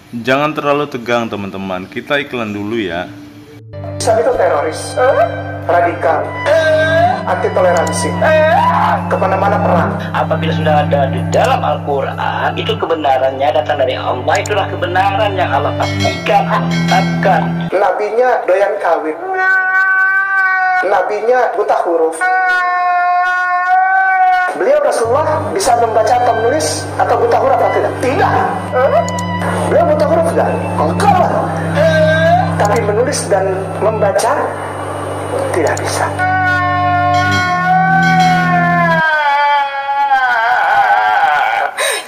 Jangan terlalu tegang teman-teman, kita iklan dulu ya. Islam itu teroris, radikal, anti toleransi, kemana-mana perang. Apabila sudah ada di dalam Al-Quran, itu kebenarannya datang dari Allah. Itulah kebenaran yang Allah pastikan, Allah tetapkan. Nabinya doyan kawin, nabinya buta huruf. Beliau Rasulullah bisa membaca atau menulis atau buta huruf atau tidak? Tidak. Beliau buta huruf enggak? Enggak lah. Tapi menulis dan membaca tidak bisa.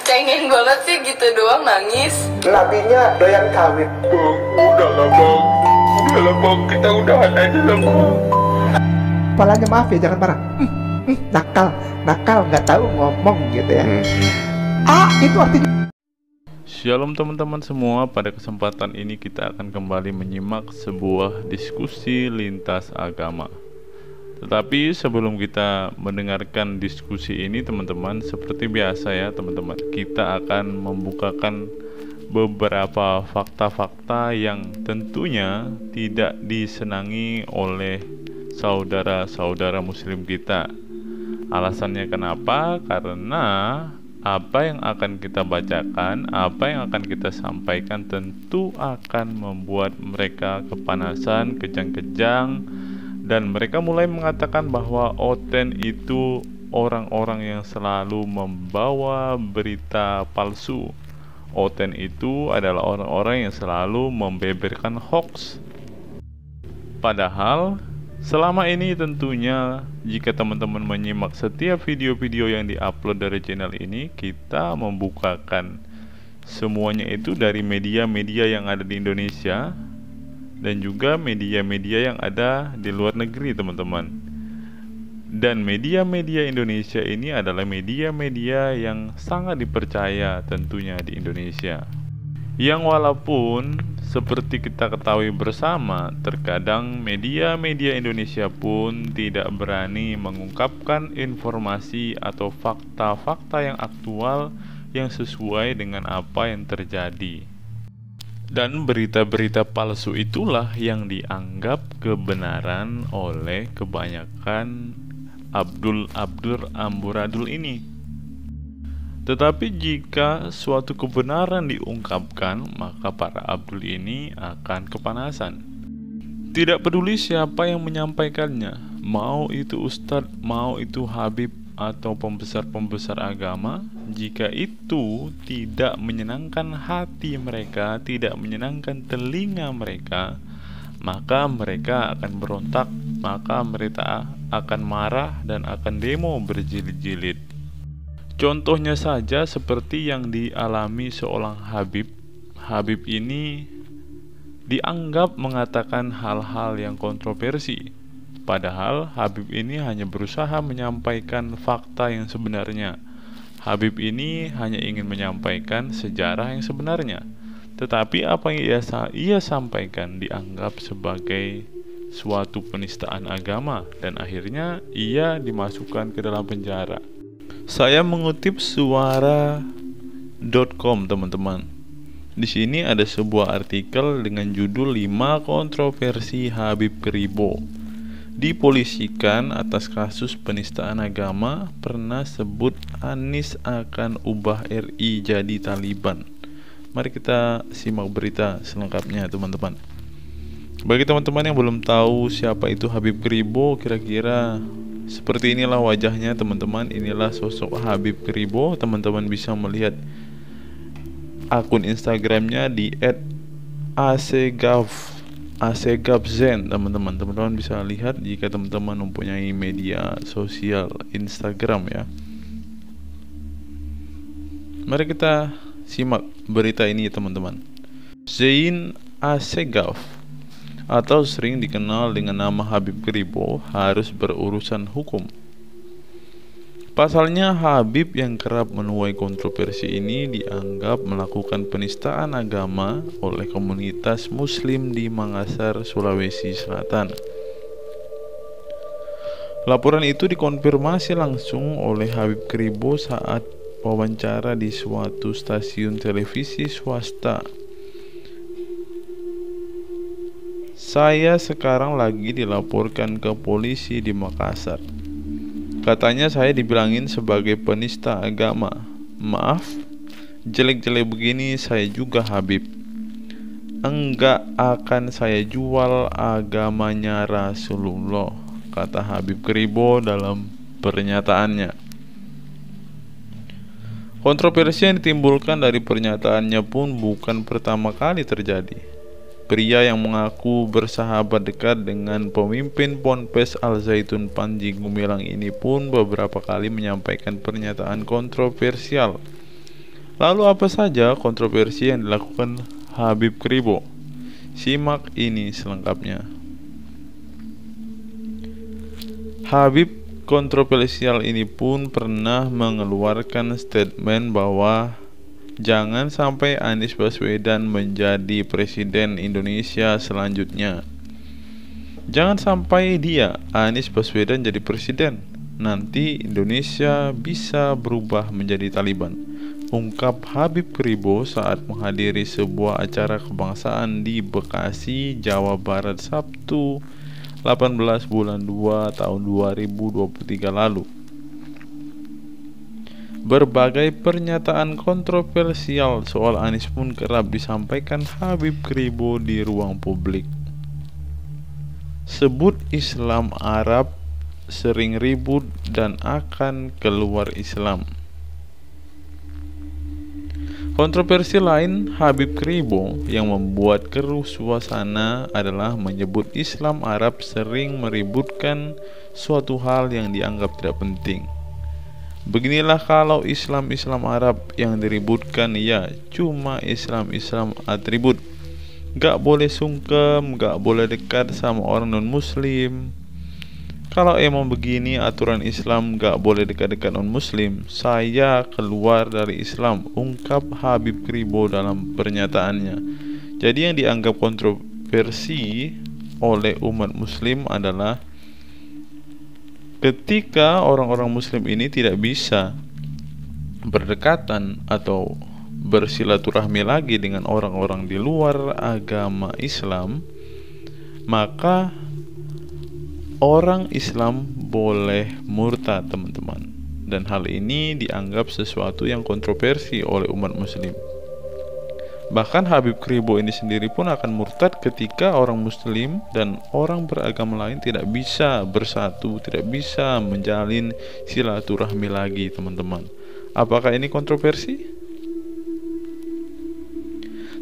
Cengeng banget sih gitu doang nangis. Nabinya doyan kawin. Udahlah bang, kita udahan aja lah bang. Kepalanya maaf ya, jangan marah. Nakal nggak tahu ngomong gitu ya. Itu artinya. Shalom teman-teman semua, pada kesempatan ini kita akan kembali menyimak sebuah diskusi lintas agama. Tetapi sebelum kita mendengarkan diskusi ini teman-teman, seperti biasa ya teman-teman, kita akan membukakan beberapa fakta-fakta yang tentunya tidak disenangi oleh saudara-saudara muslim kita. Alasannya kenapa? Karena apa yang akan kita bacakan, apa yang akan kita sampaikan tentu akan membuat mereka kepanasan, kejang-kejang, dan mereka mulai mengatakan bahwa Oten itu orang-orang yang selalu membawa berita palsu. Oten itu adalah orang-orang yang selalu membeberkan hoax. Padahal selama ini tentunya jika teman-teman menyimak setiap video-video yang diupload dari channel ini, kita membukakan semuanya itu dari media-media yang ada di Indonesia dan juga media-media yang ada di luar negeri teman-teman. Dan media-media Indonesia ini adalah media-media yang sangat dipercaya tentunya di Indonesia. Yang walaupun seperti kita ketahui bersama, terkadang media-media Indonesia pun tidak berani mengungkapkan informasi atau fakta-fakta yang aktual yang sesuai dengan apa yang terjadi. Dan berita-berita palsu itulah yang dianggap kebenaran oleh kebanyakan Abdul amburadul ini. Tetapi jika suatu kebenaran diungkapkan, maka para Abdul ini akan kepanasan. Tidak peduli siapa yang menyampaikannya, mau itu ustadz, mau itu habib atau pembesar-pembesar agama, jika itu tidak menyenangkan hati mereka, tidak menyenangkan telinga mereka, maka mereka akan berontak, maka mereka akan marah dan akan demo berjilid-jilid. Contohnya saja seperti yang dialami seorang Habib. Habib ini dianggap mengatakan hal-hal yang kontroversi. Padahal Habib ini hanya berusaha menyampaikan fakta yang sebenarnya. Habib ini hanya ingin menyampaikan sejarah yang sebenarnya. Tetapi apa yang ia sampaikan dianggap sebagai suatu penistaan agama dan akhirnya ia dimasukkan ke dalam penjara. Saya mengutip suara.com teman-teman. Di sini ada sebuah artikel dengan judul 5 kontroversi Habib Keribo. Dipolisikan atas kasus penistaan agama, pernah sebut Anies akan ubah RI jadi Taliban. Mari kita simak berita selengkapnya teman-teman. Bagi teman-teman yang belum tahu siapa itu Habib Keribo, kira-kira seperti inilah wajahnya teman-teman. Inilah sosok Habib Keribo. Teman-teman bisa melihat akun Instagramnya di @acgavzen teman-teman. Teman-teman bisa lihat jika teman-teman mempunyai media sosial Instagram ya. Mari kita simak berita ini teman-teman. Zein Asegaf atau sering dikenal dengan nama Habib Keribo harus berurusan hukum. Pasalnya Habib yang kerap menuai kontroversi ini dianggap melakukan penistaan agama oleh komunitas muslim di Makassar, Sulawesi Selatan. Laporan itu dikonfirmasi langsung oleh Habib Keribo saat wawancara di suatu stasiun televisi swasta. Saya sekarang lagi dilaporkan ke polisi di Makassar. Katanya saya dibilangin sebagai penista agama. Maaf, jelek-jelek begini saya juga Habib. Enggak akan saya jual agamanya Rasulullah, kata Habib Kribo dalam pernyataannya. Kontroversi yang ditimbulkan dari pernyataannya pun bukan pertama kali terjadi. Pria yang mengaku bersahabat dekat dengan pemimpin Ponpes Al Zaitun Panji Gumilang ini pun beberapa kali menyampaikan pernyataan kontroversial. Lalu apa saja kontroversi yang dilakukan Habib Kribo? Simak ini selengkapnya. Habib kontroversial ini pun pernah mengeluarkan statement bahwa jangan sampai Anies Baswedan menjadi presiden Indonesia selanjutnya. Jangan sampai Anies Baswedan jadi presiden. Nanti Indonesia bisa berubah menjadi Taliban, ungkap Habib Kribo saat menghadiri sebuah acara kebangsaan di Bekasi, Jawa Barat Sabtu 18 bulan 2 tahun 2023 lalu. Berbagai pernyataan kontroversial soal Anies pun kerap disampaikan Habib Kribo di ruang publik. Sebut Islam Arab sering ribut dan akan keluar Islam. Kontroversi lain Habib Kribo yang membuat keruh suasana adalah menyebut Islam Arab sering meributkan suatu hal yang dianggap tidak penting. Beginilah kalau Islam Arab yang diributkan ya cuma Islam atribut. Gak boleh sungkem, gak boleh dekat sama orang non-muslim. Kalau emang begini aturan Islam gak boleh dekat-dekat non-muslim, saya keluar dari Islam, ungkap Habib Kribo dalam pernyataannya. Jadi yang dianggap kontroversi oleh umat muslim adalah ketika orang-orang muslim ini tidak bisa berdekatan atau bersilaturahmi lagi dengan orang-orang di luar agama Islam, maka orang Islam boleh murtad, teman-teman. Dan hal ini dianggap sesuatu yang kontroversi oleh umat muslim. Bahkan Habib Kribo ini sendiri pun akan murtad ketika orang muslim dan orang beragama lain tidak bisa bersatu, tidak bisa menjalin silaturahmi lagi, teman-teman. Apakah ini kontroversi?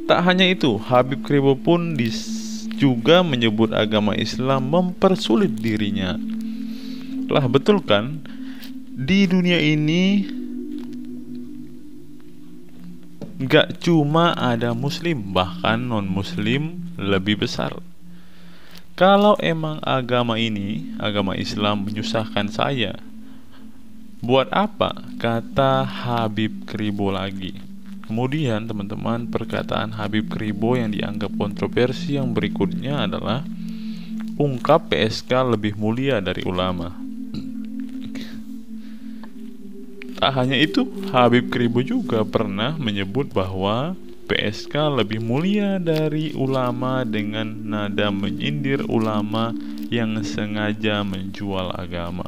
Tak hanya itu, Habib Kribo pun juga menyebut agama Islam mempersulit dirinya. Lah betul kan? Di dunia ini gak cuma ada muslim, bahkan non-muslim lebih besar. Kalau emang agama Islam menyusahkan saya, buat apa? Kata Habib Kribo lagi. Kemudian teman-teman, perkataan Habib Kribo yang dianggap kontroversi yang berikutnya adalah ungkap PSK lebih mulia dari ulama. Tak hanya itu, Habib Kribo juga pernah menyebut bahwa PSK lebih mulia dari ulama dengan nada menyindir ulama yang sengaja menjual agama.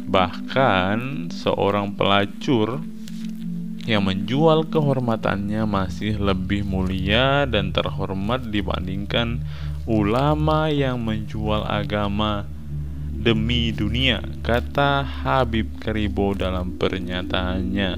Bahkan seorang pelacur yang menjual kehormatannya masih lebih mulia dan terhormat dibandingkan ulama yang menjual agama demi dunia, kata Habib Kribo dalam pernyataannya.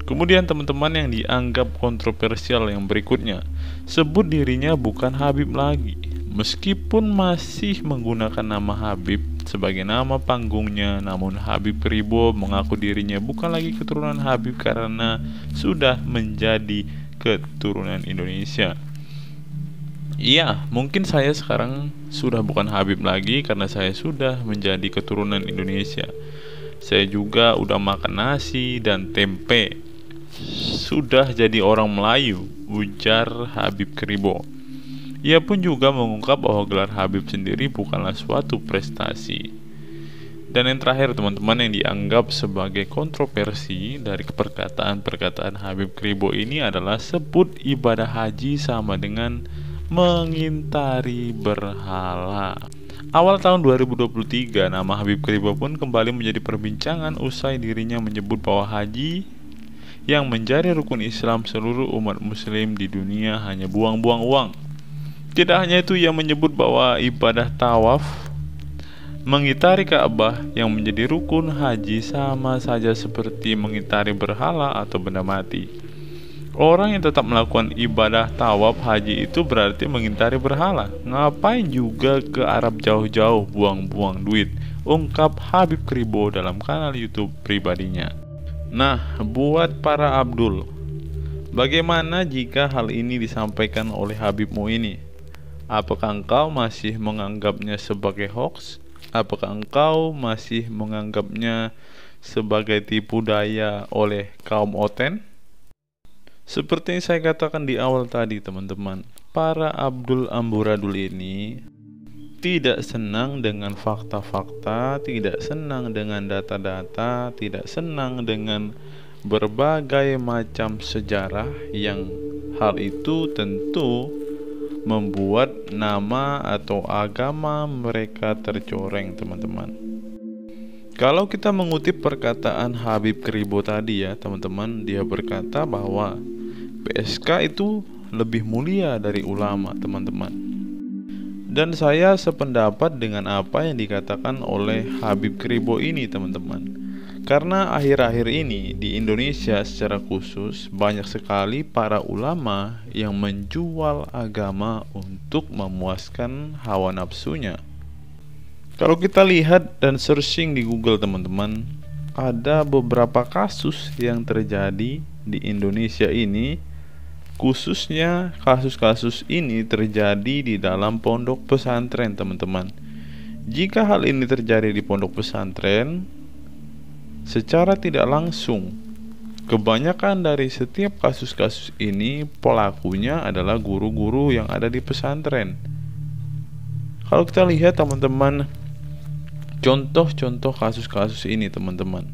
Kemudian teman-teman, yang dianggap kontroversial yang berikutnya, sebut dirinya bukan Habib lagi. Meskipun masih menggunakan nama Habib sebagai nama panggungnya, namun Habib Kribo mengaku dirinya bukan lagi keturunan Habib karena sudah menjadi keturunan Indonesia. Iya, mungkin saya sekarang sudah bukan Habib lagi karena saya sudah menjadi keturunan Indonesia. Saya juga udah makan nasi dan tempe. Sudah jadi orang Melayu, ujar Habib Kribo. Ia pun juga mengungkap bahwa gelar Habib sendiri bukanlah suatu prestasi. Dan yang terakhir teman-teman, yang dianggap sebagai kontroversi dari perkataan-perkataan Habib Kribo ini adalah sebut ibadah haji sama dengan mengintari berhala. Awal tahun 2023, nama Habib Kribo pun kembali menjadi perbincangan usai dirinya menyebut bahwa haji yang menjadi rukun Islam seluruh umat muslim di dunia hanya buang-buang uang. Tidak hanya itu, ia menyebut bahwa ibadah tawaf mengitari Ka'bah yang menjadi rukun haji sama saja seperti mengitari berhala atau benda mati. Orang yang tetap melakukan ibadah tawaf haji itu berarti mengitari berhala. Ngapain juga ke Arab jauh-jauh buang-buang duit, ungkap Habib Kribo dalam kanal YouTube pribadinya. Nah, buat para Abdul, bagaimana jika hal ini disampaikan oleh Habibmu ini? Apakah engkau masih menganggapnya sebagai hoax? Apakah engkau masih menganggapnya sebagai tipu daya oleh kaum oten? Seperti yang saya katakan di awal tadi teman-teman, para Abdul Amburadul ini tidak senang dengan fakta-fakta, tidak senang dengan data-data, tidak senang dengan berbagai macam sejarah yang hal itu tentu membuat nama atau agama mereka tercoreng teman-teman. Kalau kita mengutip perkataan Habib Kribo tadi ya teman-teman, dia berkata bahwa PSK itu lebih mulia dari ulama teman-teman. Dan saya sependapat dengan apa yang dikatakan oleh Habib Kribo ini teman-teman. Karena akhir-akhir ini di Indonesia secara khusus banyak sekali para ulama yang menjual agama untuk memuaskan hawa nafsunya. Kalau kita lihat dan searching di Google teman-teman, ada beberapa kasus yang terjadi di Indonesia ini, khususnya kasus-kasus ini terjadi di dalam pondok pesantren teman-teman. Jika hal ini terjadi di pondok pesantren, secara tidak langsung, kebanyakan dari setiap kasus-kasus ini pelakunya adalah guru-guru yang ada di pesantren. Kalau kita lihat teman-teman, contoh-contoh kasus-kasus ini teman-teman.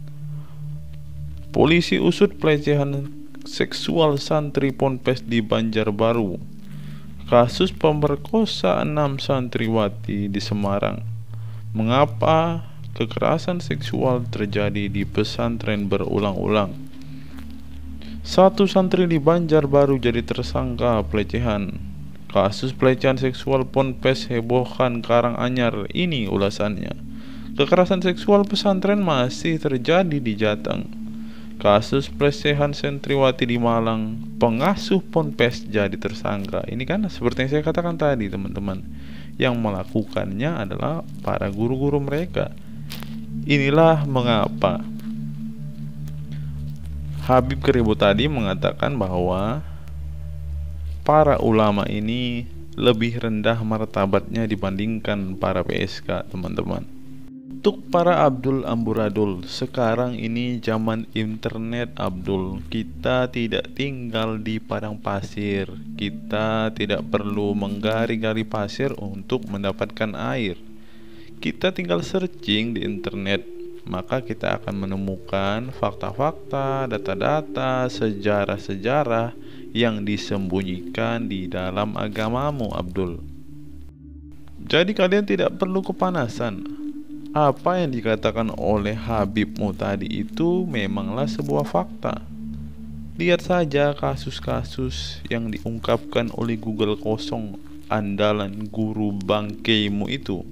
Polisi usut pelecehan seksual santri Ponpes di Banjarbaru. Kasus pemerkosaan 6 santriwati di Semarang. Mengapa kekerasan seksual terjadi di pesantren berulang-ulang? Satu santri di Banjarbaru jadi tersangka pelecehan. Kasus pelecehan seksual Ponpes hebohkan Karanganyar. Ini ulasannya. Kekerasan seksual pesantren masih terjadi di Jateng. Kasus pelecehan santriwati di Malang. Pengasuh Ponpes jadi tersangka. Ini kan seperti yang saya katakan tadi teman-teman, yang melakukannya adalah para guru-guru mereka. Inilah mengapa Habib Kribo tadi mengatakan bahwa para ulama ini lebih rendah martabatnya dibandingkan para PSK teman-teman. Untuk para Abdul Amburadul, sekarang ini zaman internet Abdul. Kita tidak tinggal di padang pasir. Kita tidak perlu menggali-gali pasir untuk mendapatkan air. Kita tinggal searching di internet, maka kita akan menemukan fakta-fakta, data-data, sejarah-sejarah yang disembunyikan di dalam agamamu Abdul. Jadi kalian tidak perlu kepanasan. Apa yang dikatakan oleh Habibmu tadi itu memanglah sebuah fakta. Lihat saja kasus-kasus yang diungkapkan oleh Google kosong, andalan guru bangkeimu itu.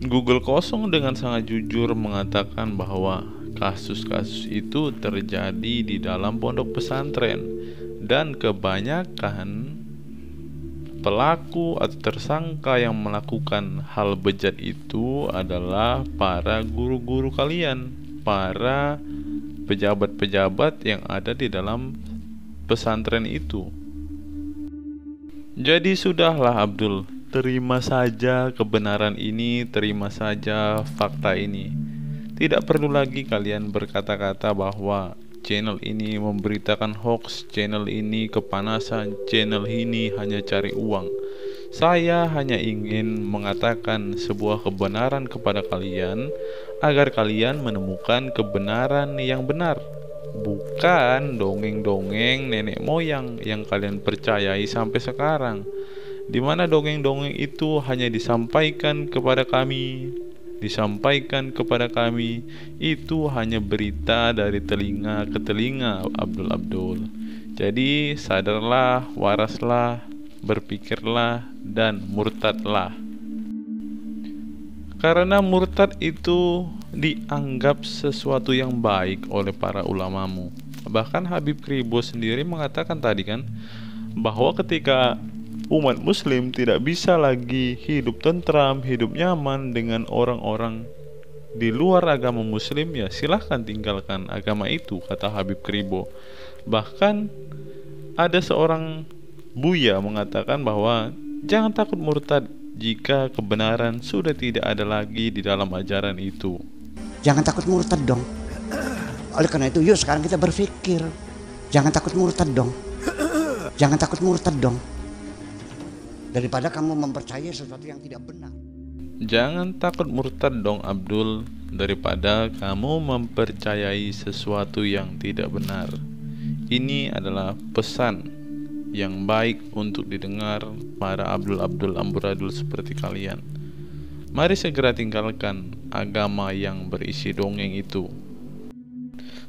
Google kosong dengan sangat jujur mengatakan bahwa kasus-kasus itu terjadi di dalam pondok pesantren, dan kebanyakan pelaku atau tersangka yang melakukan hal bejat itu adalah para guru-guru kalian, para pejabat-pejabat yang ada di dalam pesantren itu. Jadi sudahlah Abdul, terima saja kebenaran ini, terima saja fakta ini. Tidak perlu lagi kalian berkata-kata bahwa channel ini memberitakan hoax, channel ini kepanasan, channel ini hanya cari uang. Saya hanya ingin mengatakan sebuah kebenaran kepada kalian agar kalian menemukan kebenaran yang benar, bukan dongeng-dongeng nenek moyang yang kalian percayai sampai sekarang, di mana dongeng-dongeng itu hanya disampaikan kepada kami, itu hanya berita dari telinga ke telinga Abdul. Jadi sadarlah, waraslah, berpikirlah, dan murtadlah. Karena murtad itu dianggap sesuatu yang baik oleh para ulamamu. Bahkan Habib Kribo sendiri mengatakan tadi kan, bahwa ketika umat muslim tidak bisa lagi hidup tentram, hidup nyaman dengan orang-orang di luar agama muslim, ya silahkan tinggalkan agama itu, kata Habib Kribo. Bahkan ada seorang buya mengatakan bahwa jangan takut murtad jika kebenaran sudah tidak ada lagi di dalam ajaran itu. Jangan takut murtad dong. Oleh karena itu, yuk sekarang kita berpikir, jangan takut murtad dong. Jangan takut murtad dong. Daripada kamu mempercayai sesuatu yang tidak benar. Jangan takut murtad dong Abdul, daripada kamu mempercayai sesuatu yang tidak benar. Ini adalah pesan yang baik untuk didengar para Abdul amburadul seperti kalian. Mari segera tinggalkan agama yang berisi dongeng itu.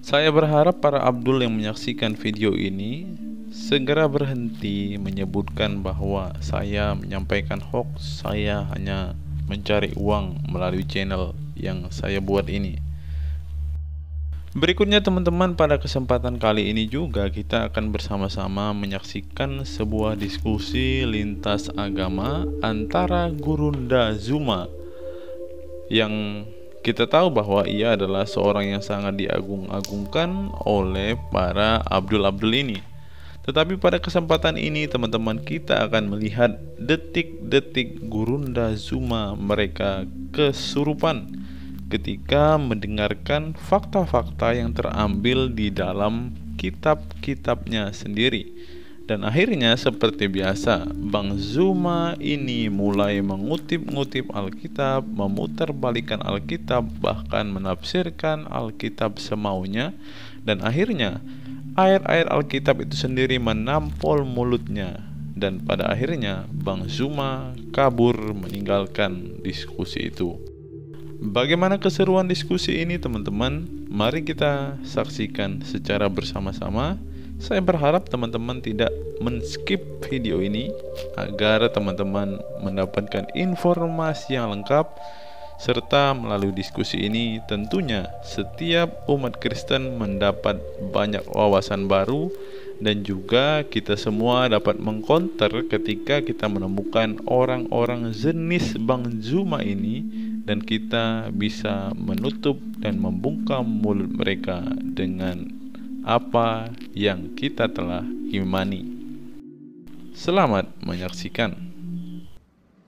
Saya berharap para Abdul yang menyaksikan video ini segera berhenti menyebutkan bahwa saya menyampaikan hoax, saya hanya mencari uang melalui channel yang saya buat ini. Berikutnya teman-teman, pada kesempatan kali ini juga kita akan bersama-sama menyaksikan sebuah diskusi lintas agama antara Gurunda Zuma, yang kita tahu bahwa ia adalah seorang yang sangat diagung-agungkan oleh para Abdul ini. Tetapi pada kesempatan ini teman-teman, kita akan melihat detik-detik Gurunda Zuma mereka kesurupan ketika mendengarkan fakta-fakta yang terambil di dalam kitab-kitabnya sendiri. Dan akhirnya seperti biasa, Bang Zuma ini mulai mengutip-ngutip Alkitab, memutarbalikkan Alkitab, bahkan menafsirkan Alkitab semaunya. Dan akhirnya ayat-ayat Alkitab itu sendiri menampol mulutnya. Dan pada akhirnya Bang Zuma kabur meninggalkan diskusi itu. Bagaimana keseruan diskusi ini teman-teman? Mari kita saksikan secara bersama-sama. Saya berharap teman-teman tidak men-skip video ini agar teman-teman mendapatkan informasi yang lengkap, serta melalui diskusi ini tentunya setiap umat Kristen mendapat banyak wawasan baru, dan juga kita semua dapat mengcounter ketika kita menemukan orang-orang jenis Bang Zuma ini, dan kita bisa menutup dan membungkam mulut mereka dengan apa yang kita telah imani. Selamat menyaksikan.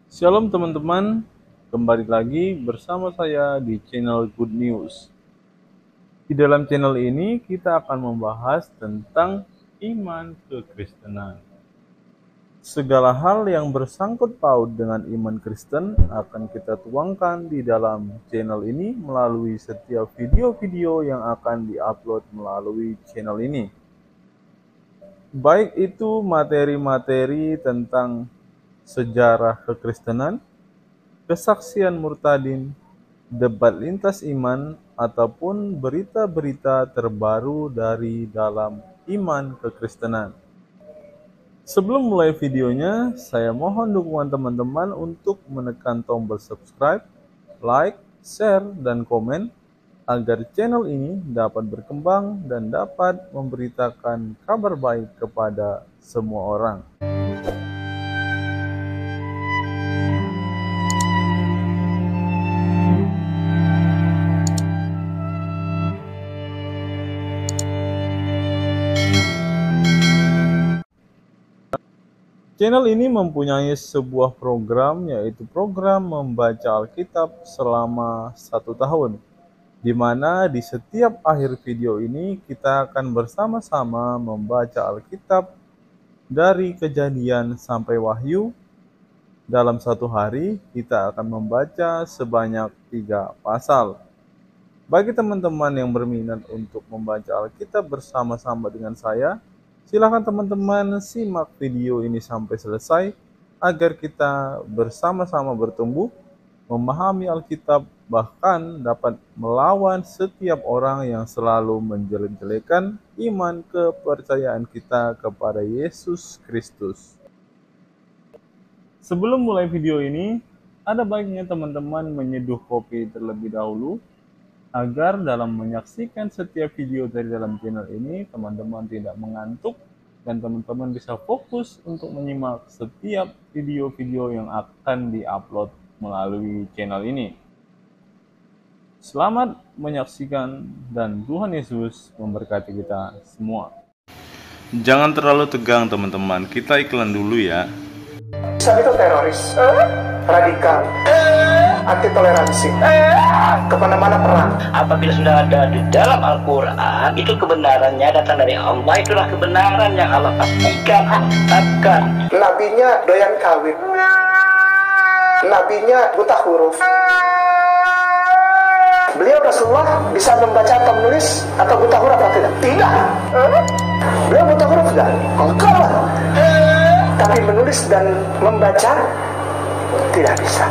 Shalom teman-teman, kembali lagi bersama saya di channel Good News. Di dalam channel ini kita akan membahas tentang iman kekristenan. Segala hal yang bersangkut paut dengan iman Kristen akan kita tuangkan di dalam channel ini melalui setiap video-video yang akan diupload melalui channel ini. Baik itu materi-materi tentang sejarah kekristenan, kesaksian murtadin, debat lintas iman, ataupun berita-berita terbaru dari dalam iman kekristenan. Sebelum mulai videonya, saya mohon dukungan teman-teman untuk menekan tombol subscribe, like, share, dan komen agar channel ini dapat berkembang dan dapat memberitakan kabar baik kepada semua orang. Channel ini mempunyai sebuah program, yaitu program membaca Alkitab selama 1 tahun, di mana di setiap akhir video ini kita akan bersama-sama membaca Alkitab dari Kejadian sampai Wahyu, Dalam satu hari kita akan membaca sebanyak 3 pasal. Bagi teman-teman yang berminat untuk membaca Alkitab bersama-sama dengan saya, silakan teman-teman simak video ini sampai selesai agar kita bersama-sama bertumbuh, memahami Alkitab, bahkan dapat melawan setiap orang yang selalu menjelek-jelekan iman kepercayaan kita kepada Yesus Kristus. Sebelum mulai video ini, ada baiknya teman-teman menyeduh kopi terlebih dahulu, agar dalam menyaksikan setiap video dari dalam channel ini, teman-teman tidak mengantuk dan teman-teman bisa fokus untuk menyimak setiap video-video yang akan diupload melalui channel ini. Selamat menyaksikan dan Tuhan Yesus memberkati kita semua. Jangan terlalu tegang teman-teman, kita iklan dulu ya. Islam itu teroris, radikal, anti toleransi, kemana-mana perang. Apabila sudah ada di dalam Al-Quran, itu kebenarannya datang dari Allah. Itulah kebenaran yang Allah pastikan, tetapkan. Nabinya doyan kawin, nabinya buta huruf. Beliau Rasulullah bisa membaca atau menulis atau buta huruf atau tidak? Tidak. Beliau buta huruf tidak? Enggak lah. Tapi menulis dan membaca tidak bisa.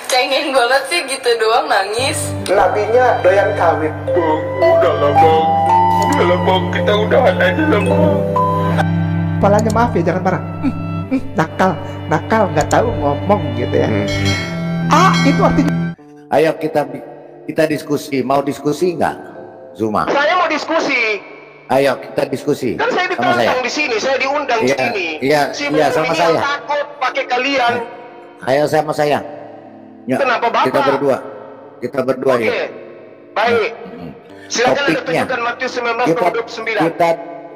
Cengeng banget sih gitu doang nangis. Nabinya doyan kawin. Bang, udahlah bang. Udahlah bang, kita udahan aja lah bang. Kepalanya maaf ya, jangan marah. Nakal nggak tahu ngomong gitu ya. Itu artinya. Ayo kita diskusi. Mau diskusi nggak, Zuma? Saya mau diskusi. Ayo kita diskusi. Kan saya sama saya. ditantang di sini, saya diundang di sini. Iya, sama ini saya. yang takut pakai kalian. Ayo sama saya. Yuk, Kenapa Bapak? Kita berdua Oke. ya. Baik. Silakan Anda Topiknya. tunjukkan Matius 19 Kita, 29. kita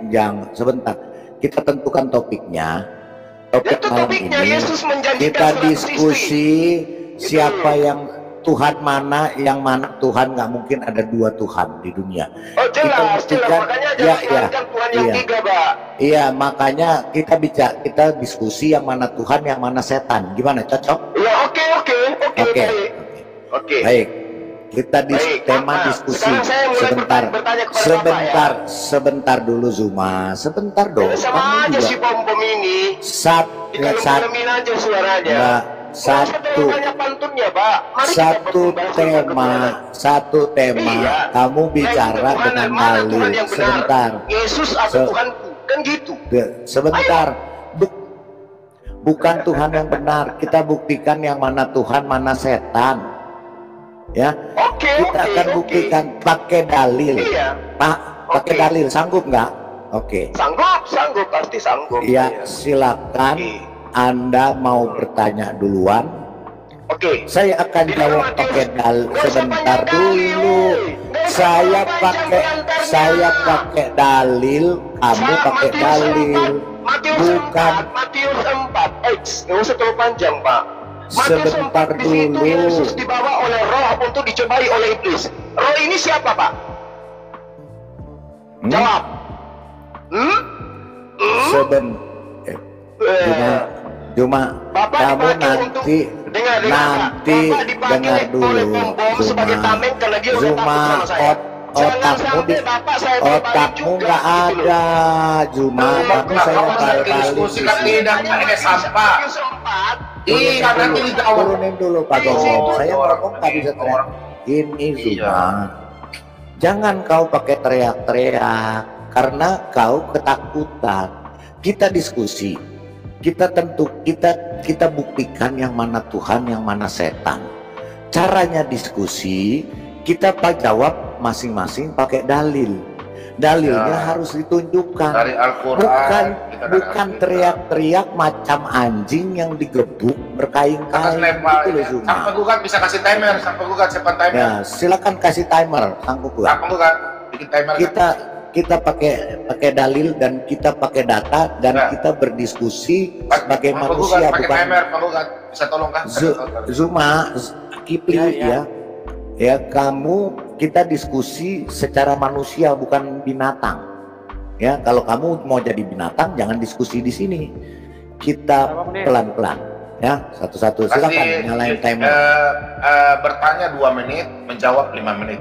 jangan sebentar. Kita tentukan topiknya. Topik Itu malam topiknya, ini Yesus menjanjikan kita 100 diskusi istri. siapa yang Tuhan mana, yang mana Tuhan. Nggak mungkin ada 2 Tuhan di dunia. Oh jelas, buktikan. makanya Ya, jangan Tuhan yang iya. 3, Pak. Iya, makanya kita diskusi yang mana Tuhan, yang mana setan. Gimana, cocok? Ya oke, Oke. baik. Oke. Baik. Kita di Baik, tema Pak. diskusi. Sekarang saya mulai bertanya kepada Bapak, ya. Sebentar dulu Zuma. Sebentar dong. Sama aja si pom-pom ini. Dikalamin aja suaranya. Enggak, Satu banyak pantunnya, Pak. Mari satu tema. Iya. Kamu bicara dengan mana dalil. Tuhan yang benar? Sebentar. Yesus atau Tuhanku? Kan gitu. Sebentar. Bukan Tuhan yang benar. Kita buktikan yang mana Tuhan, mana setan. Ya. Kita akan buktikan pakai dalil. Iya. Pak, pakai dalil. Sanggup nggak? Oke. Sanggup, pasti sanggup. Ya, silakan. Anda mau bertanya duluan. Oke. Saya akan jawab pakai dalil. Sebentar dulu. Saya pakai dalil, kamu pakai dalil. Bukan. Matius 4. Nggak usah terlalu panjang, Pak. Matius Sebentar 4 di situ dulu. Yesus dibawa oleh roh untuk dicobai oleh iblis. Roh ini siapa, Pak? Jawab. Cuma Bapak kamu dipakai untuk dengar dulu. sebagai tameng karena dia udah takut sama saya. Otakmu nggak ada, Zuma. Tapi saya kali sampah. Turunin dulu Pak Gomong. Saya ngomong nggak bisa teriak. Ini Zuma, jangan kau pakai teriak-teriak karena kau ketakutan. Kita diskusi. Kita buktikan yang mana Tuhan, yang mana setan. Caranya diskusi, kita jawab masing-masing pakai dalil. Dalilnya harus ditunjukkan. Dari Al-Quran. Bukan teriak-teriak macam anjing yang digebuk berkain-kain. Itu loh Zuma. Sang penggugat bisa kasih timer. Sang penggugat siapa timer? Ya, silakan kasih timer, sang penggugat. Sang penggugat bikin timer. Kita pakai dalil dan kita pakai data dan kita berdiskusi sebagai manusia, pakai bukan timer. Penggugat bisa tolong kan? Zuma, Kipli ya kamu, kita diskusi secara manusia bukan binatang Ya, kalau kamu mau jadi binatang jangan diskusi di sini. Kita pelan-pelan. Ya, satu-satu. Silakan nyalain timer. Bertanya 2 menit, menjawab 5 menit.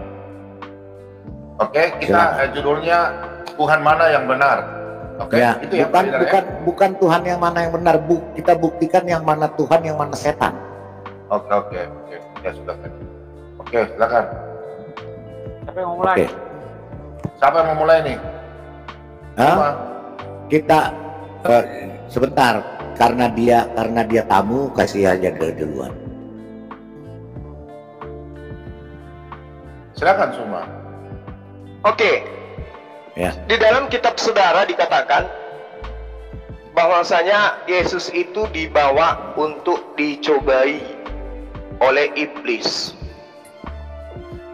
Oke, kita judulnya Tuhan mana yang benar. Oke, ya, itu bukan Tuhan yang mana yang benar, kita buktikan yang mana Tuhan, yang mana setan. Oke. Ya sudah. Oke, silakan. Siapa yang mau mulai? Siapa yang mau mulai nih? Kita sebentar, karena dia tamu, kasih aja duluan. Silakan semua. Oke. Ya. Di dalam kitab Saudara dikatakan bahwasanya Yesus itu dibawa untuk dicobai oleh iblis.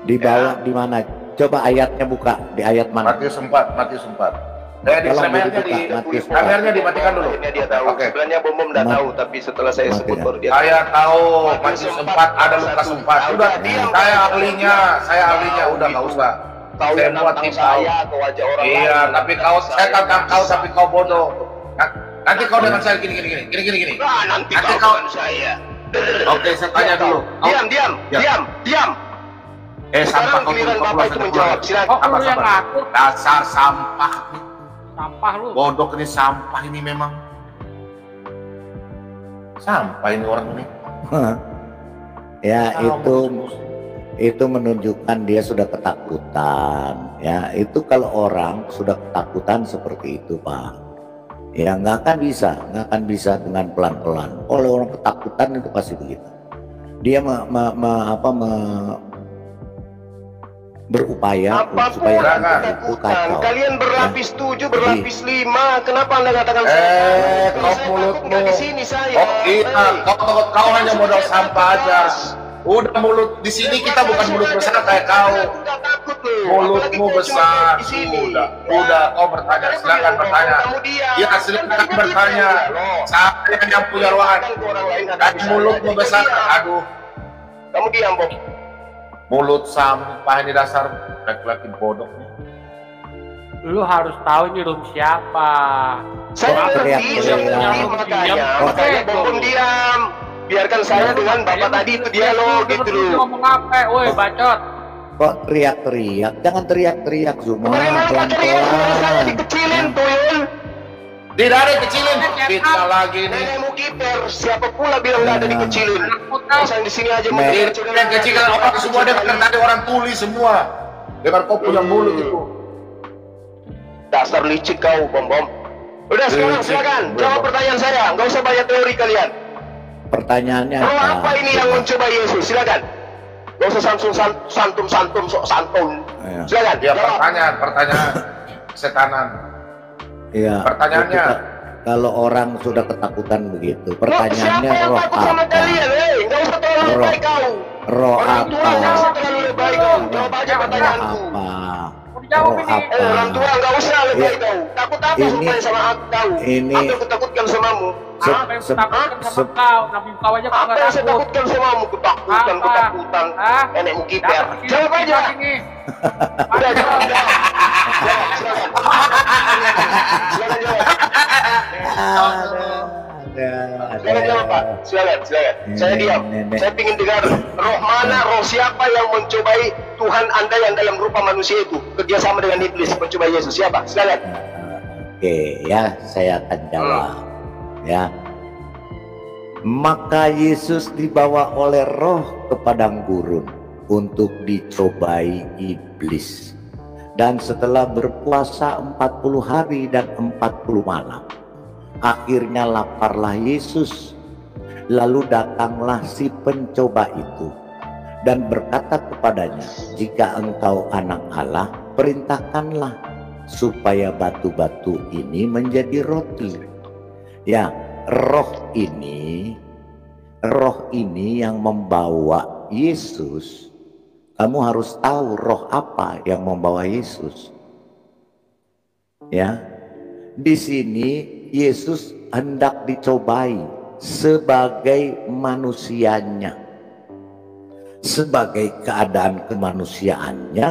Dibawa di mana? Coba ayatnya buka, di ayat mana? Matius 4. Kameranya dimatikan dulu. Dia tahu. Sebenarnya Bom nggak tahu, tapi setelah saya sebut baru dia. Saya tahu Matius 4 ada Lukas 4. Sudah, saya ahlinya, udah nggak usah. Kau yang nantang saya ke wajah orang lain. Iya, tapi saya tantang kau, tapi kau bodoh. Nanti kau dengan saya gini. Nanti kau dengan saya. Oke, saya tanya dulu. Diam. Sampah kau giliran Bapak itu menjawab. Silakan. Kok lu yang ngatur? Dasar sampah. Sampah lu. Bodoh ini, sampah ini memang. Sampah ini orang ini. Ya, itu menunjukkan dia sudah ketakutan. Ya, itu kalau orang sudah ketakutan seperti itu, Pak. Ya, nggak akan bisa dengan pelan-pelan. Oleh orang ketakutan itu pasti begitu. Dia berupaya supaya itu kacau. Kalian berlapis 7, berlapis 5. Kenapa Anda katakan kau mulutmu. di sini saya. Oh iya, kau hanya modal sampah aja. Udah mulut di sini kita bukan mulut besar kayak kau. Mulutmu besar. Udah kau bertanya, silakan bertanya. Iya, silakan bertanya. Saya yang punya ruangan. Dan mulutmu besar. Aduh. Kamu diam, Bob. Mulut sampah ini dasar laki-laki bodoh. Lu harus tahu ini room siapa. Saya makanya Bom diam. Biarkan saya dengan Bapak tadi itu dialog gitu loh. Ngomong apa? Woi, bacot. Kok teriak-teriak? Jangan teriak-teriak semua. Pelan-pelan. Saya dikecilin, Tuyul. Tidak ada dikecilin. Kita lagi nih. Nenekmu kiper. Siapa pula bilang nggak ada dikecilin? Pasang di sini aja yang kecilin orang semua dengar tadi orang tuli semua. Dengar kau punya mulut itu. Dasar licik kau, Bom. Udah sekarang silakan jawab pertanyaan saya. Nggak usah banyak teori kalian. Pertanyaannya apa ini yang mencoba Yesus? Silakan. Gak usah santun sok santun. Silakan. Ya, pertanyaan setanan. Iya. Pertanyaannya, kalau orang sudah ketakutan begitu, pertanyaannya roh apa? Nggak usah terlalu lebay kau. Roh apa? Nggak usah terlalu lebay kau. Jawab aja pertanyaanku. Roh apa? Orang tua nggak usah lebay kau. Takut apa supaya sama aku kau? Apa yang kutakutkan samamu? Apa yang takutkan sama kau? Nabi kau aja kau Apa yang saya takutkan samamu? Ketakutan. Nenekmu kiper. Jawab aja. Udah jawab. Silakan jawab, Pak. Silakan. Saya diam. Saya ingin dengar roh mana, roh siapa yang mencobai Tuhan Anda yang dalam rupa manusia itu kerjasama dengan iblis mencobai Yesus. Siapa? Silakan. Oke, ya saya akan jawab. Ya. Maka Yesus dibawa oleh roh ke padang gurun untuk dicobai iblis. Dan setelah berpuasa 40 hari dan 40 malam, akhirnya laparlah Yesus. Lalu datanglah si pencoba itu dan berkata kepadanya, jika engkau anak Allah, perintahkanlah supaya batu-batu ini menjadi roti. Ya, roh ini yang membawa Yesus. Kamu harus tahu roh apa yang membawa Yesus. Ya, di sini Yesus hendak dicobai sebagai manusianya, sebagai keadaan kemanusiaannya.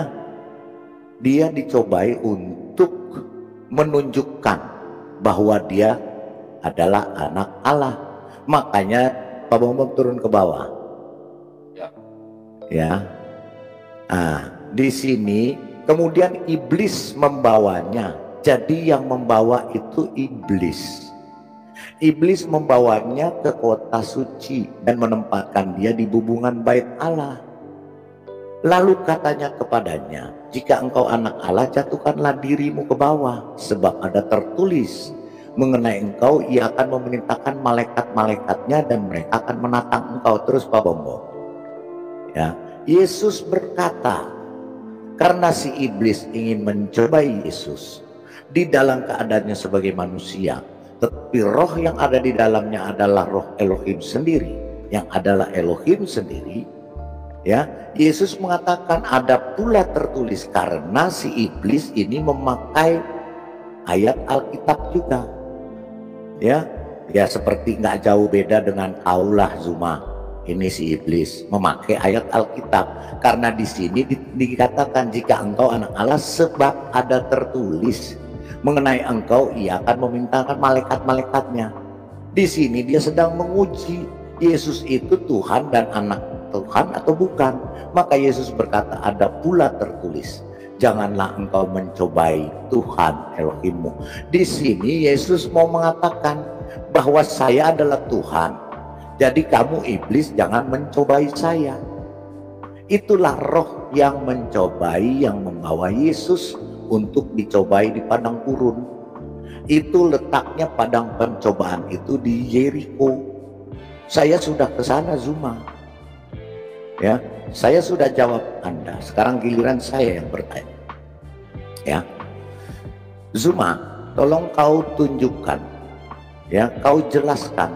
Dia dicobai untuk menunjukkan bahwa dia adalah anak Allah. Makanya Pak Bambang turun ke bawah. Ya. Nah, di sini kemudian iblis membawanya. Jadi yang membawa itu iblis. Iblis membawanya ke kota suci dan menempatkan dia di bubungan bait Allah. Lalu katanya kepadanya, jika engkau anak Allah, jatuhkanlah dirimu ke bawah, sebab ada tertulis mengenai engkau, ia akan memerintahkan malaikat-malaikatnya dan mereka akan menatang engkau. Terus Pak Bombo, ya, Yesus berkata, karena si iblis ingin mencobai Yesus di dalam keadaannya sebagai manusia, tetapi roh yang ada di dalamnya adalah roh Elohim sendiri, yang adalah Elohim sendiri. Ya, Yesus mengatakan ada pula tertulis, karena si iblis ini memakai ayat Alkitab juga. Ya, ya seperti nggak jauh beda dengan kaulah Zuma. Ini si iblis memakai ayat Alkitab, karena di sini dikatakan jika engkau anak Allah, sebab ada tertulis mengenai engkau, ia akan memintakan malaikat-malaikatnya. Di sini dia sedang menguji Yesus itu Tuhan dan anak Tuhan atau bukan. Maka Yesus berkata, ada pula tertulis, janganlah engkau mencobai Tuhan Elohimmu. Di sini Yesus mau mengatakan bahwa saya adalah Tuhan, jadi kamu iblis jangan mencobai saya. Itulah roh yang mencobai, yang membawa Yesus untuk dicobai di padang gurun. Itu letaknya padang pencobaan itu di Yeriko. Saya sudah ke sana Zuma. Ya, saya sudah jawab Anda. Sekarang giliran saya yang bertanya. Ya, Zuma, tolong kau tunjukkan, ya, kau jelaskan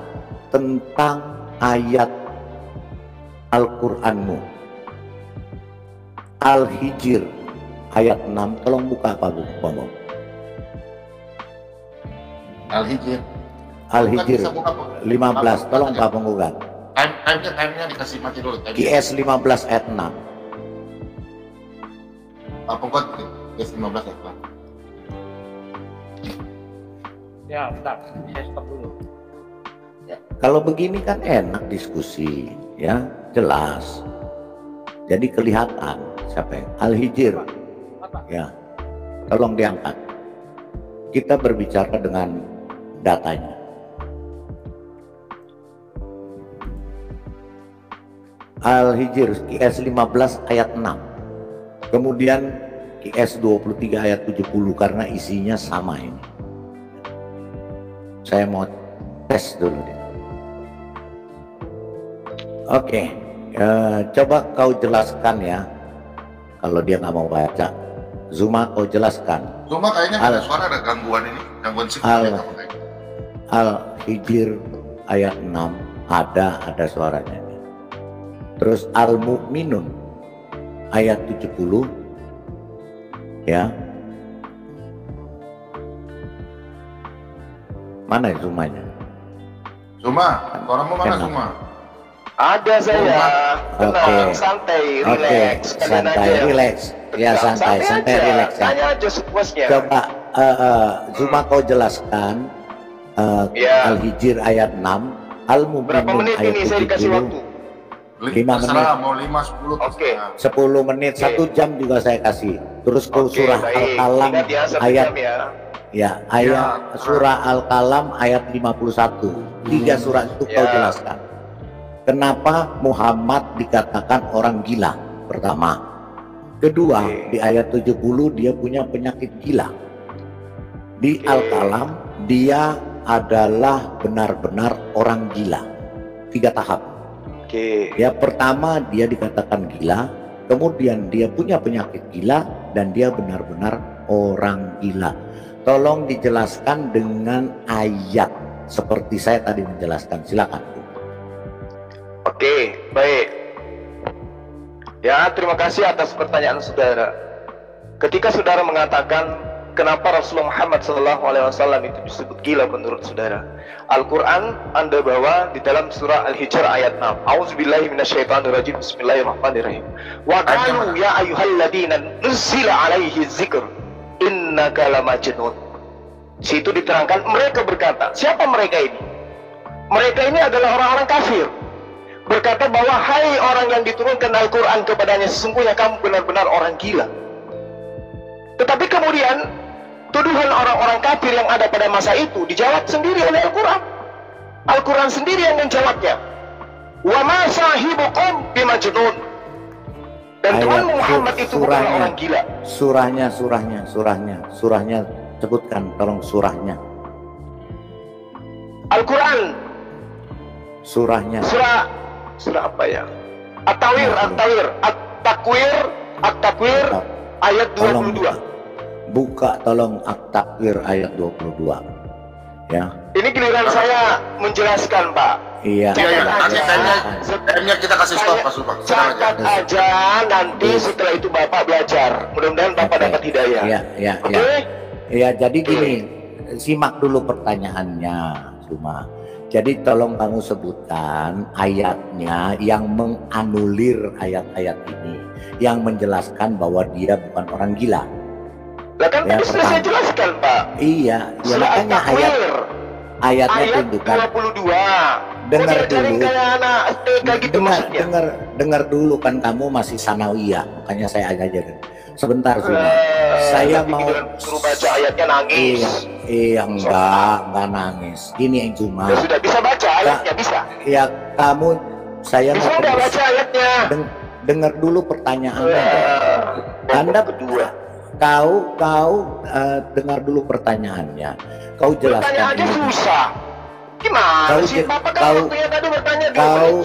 tentang ayat Al-Qur'anmu. Al-Hijr ayat 6, tolong buka Pak Bambang. Al-Hijr. Al-Hijr 15, tolong Pak Penggugat. Time-nya dikasih mati dulu. QS 15 ayat 6. Pak Penggugat, QS 15 ayat 6. Ya, bentar, saya stop dulu. Ya, kalau begini kan enak diskusi, ya, jelas. Jadi kelihatan siapa yang Al-Hijr. Ya, tolong diangkat. Kita berbicara dengan datanya. Al-Hijr QS 15 ayat 6. Kemudian QS 23 ayat 70, karena isinya sama ini. Saya mau tes dulu deh. Oke, coba kau jelaskan ya. Kalau dia nggak mau baca, Zuma kau jelaskan. Zuma kayaknya ada suara, ada gangguan ini, gangguan signal. Al-Hijr ayat 6 ada suaranya. Terus Al-Mu'minun ayat 70, ya. Mana Zumanya? Zuma, suaramu mana Zuma? Ada saya. Tenang, Oke. santai, Oke, relax. santai, relax. Ya, santai, relax. Ya. Tanya aja sepuasnya. Coba Zuma kau jelaskan Al-Hijr ayat 6, Berapa Al-Mu'minun menit ayat ini saya dikasih 70. waktu? 5 menit. Mau 5, 10. Oke. 10 menit, 1 jam juga saya kasih. Terus kau surah Al-Qalam ayat surah Al-Qalam ayat 51. 3 surah itu kau jelaskan. Kenapa Muhammad dikatakan orang gila? Pertama. Kedua, di ayat 70 dia punya penyakit gila. Di Al-Qalam dia adalah benar-benar orang gila. 3 tahap. Ya, pertama dia dikatakan gila, kemudian dia punya penyakit gila, dan dia benar-benar orang gila. Tolong dijelaskan dengan ayat seperti saya tadi menjelaskan. Silakan. Oke, baik. Ya, terima kasih atas pertanyaan saudara. Ketika saudara mengatakan kenapa Rasulullah Muhammad SAW itu disebut gila menurut saudara, Al-Quran Anda bawa di dalam surah Al-Hijr ayat 6. A'udzubillahi minasyaitonirrajim. Bismillahirrahmanirrahim. Wa qalu ya ayyuhalladzina nuzila alaihi dzikr innaka lamajnun. Situ diterangkan mereka berkata, siapa mereka ini? Mereka ini adalah orang-orang kafir. Berkata bahwa hai orang yang diturunkan Al-Quran kepadanya, sesungguhnya kamu benar-benar orang gila. Tetapi kemudian tuduhan orang-orang kafir yang ada pada masa itu dijawab sendiri oleh Al-Quran. Al-Quran sendiri yang menjawabnya. Wa ma sahibukum bimajnun. Dan Tuhan Muhammad itu bukan orang gila. Surahnya sebutkan, tolong surahnya. Al-Quran. Surahnya. Surah apa ya? At-Tawir, At-Takwir ayat 22. Buka tolong At-Takwir ayat 22. Ya. Ini giliran saya menjelaskan, Pak. Iya. Time-nya kita kasih stop, Pak Sultan. Catat aja, nanti setelah itu Bapak belajar. Mudah-mudahan Bapak dapat hidayah. Iya. Iya, jadi gini, simak dulu pertanyaannya, cuma. Jadi tolong kamu sebutkan ayatnya yang menganulir ayat-ayat ini, yang menjelaskan bahwa dia bukan orang gila. Lah kan tadi sudah saya jelaskan, Pak. Iya, ya makanya ayatnya tunjukkan. 22. Dengar dulu. Gitu dengar dulu kan, kamu masih sanawiyah, makanya saya ajarin. Sebentar Zuma. Saya mau suruh baca ayatnya nangis. Iya, enggak nangis. Ini yang cuma. Ya sudah bisa baca ayatnya, bisa. Ya kamu, saya bisa mau baca ayatnya. Dengar dulu pertanyaannya. Anda kedua. Kau dengar dulu pertanyaannya. Kau jelaskan. Pertanyaannya susah. Gimana sih Bapak kalau waktunya tadi bertanya kau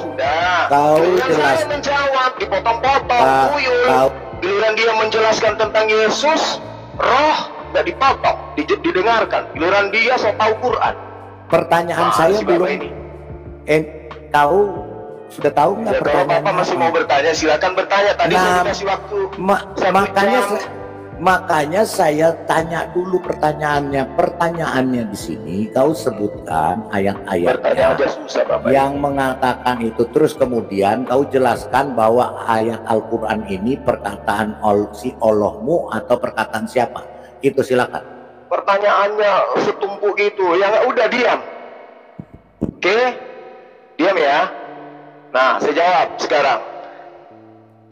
jelas. Saya menjawab dipotong-potong, kuyul. Giliran dia menjelaskan tentang Yesus, roh nggak dipotong, didengarkan. Giliran dia so tahu Quran. Pertanyaan saya belum. Tahu sudah tahu nggak pertanyaan? Bapak masih mau bertanya, silakan bertanya. Tadi saya dikasih waktu. Makanya saya tanya dulu pertanyaannya. Pertanyaannya di sini kau sebutkan ayat-ayatnya yang mengatakan itu. Terus kemudian kau jelaskan bahwa ayat Al-Quran ini perkataan si Allahmu atau perkataan siapa. Itu silakan. Pertanyaannya setumpuk itu. Ya udah diam. Oke, diam ya. Nah, saya jawab sekarang.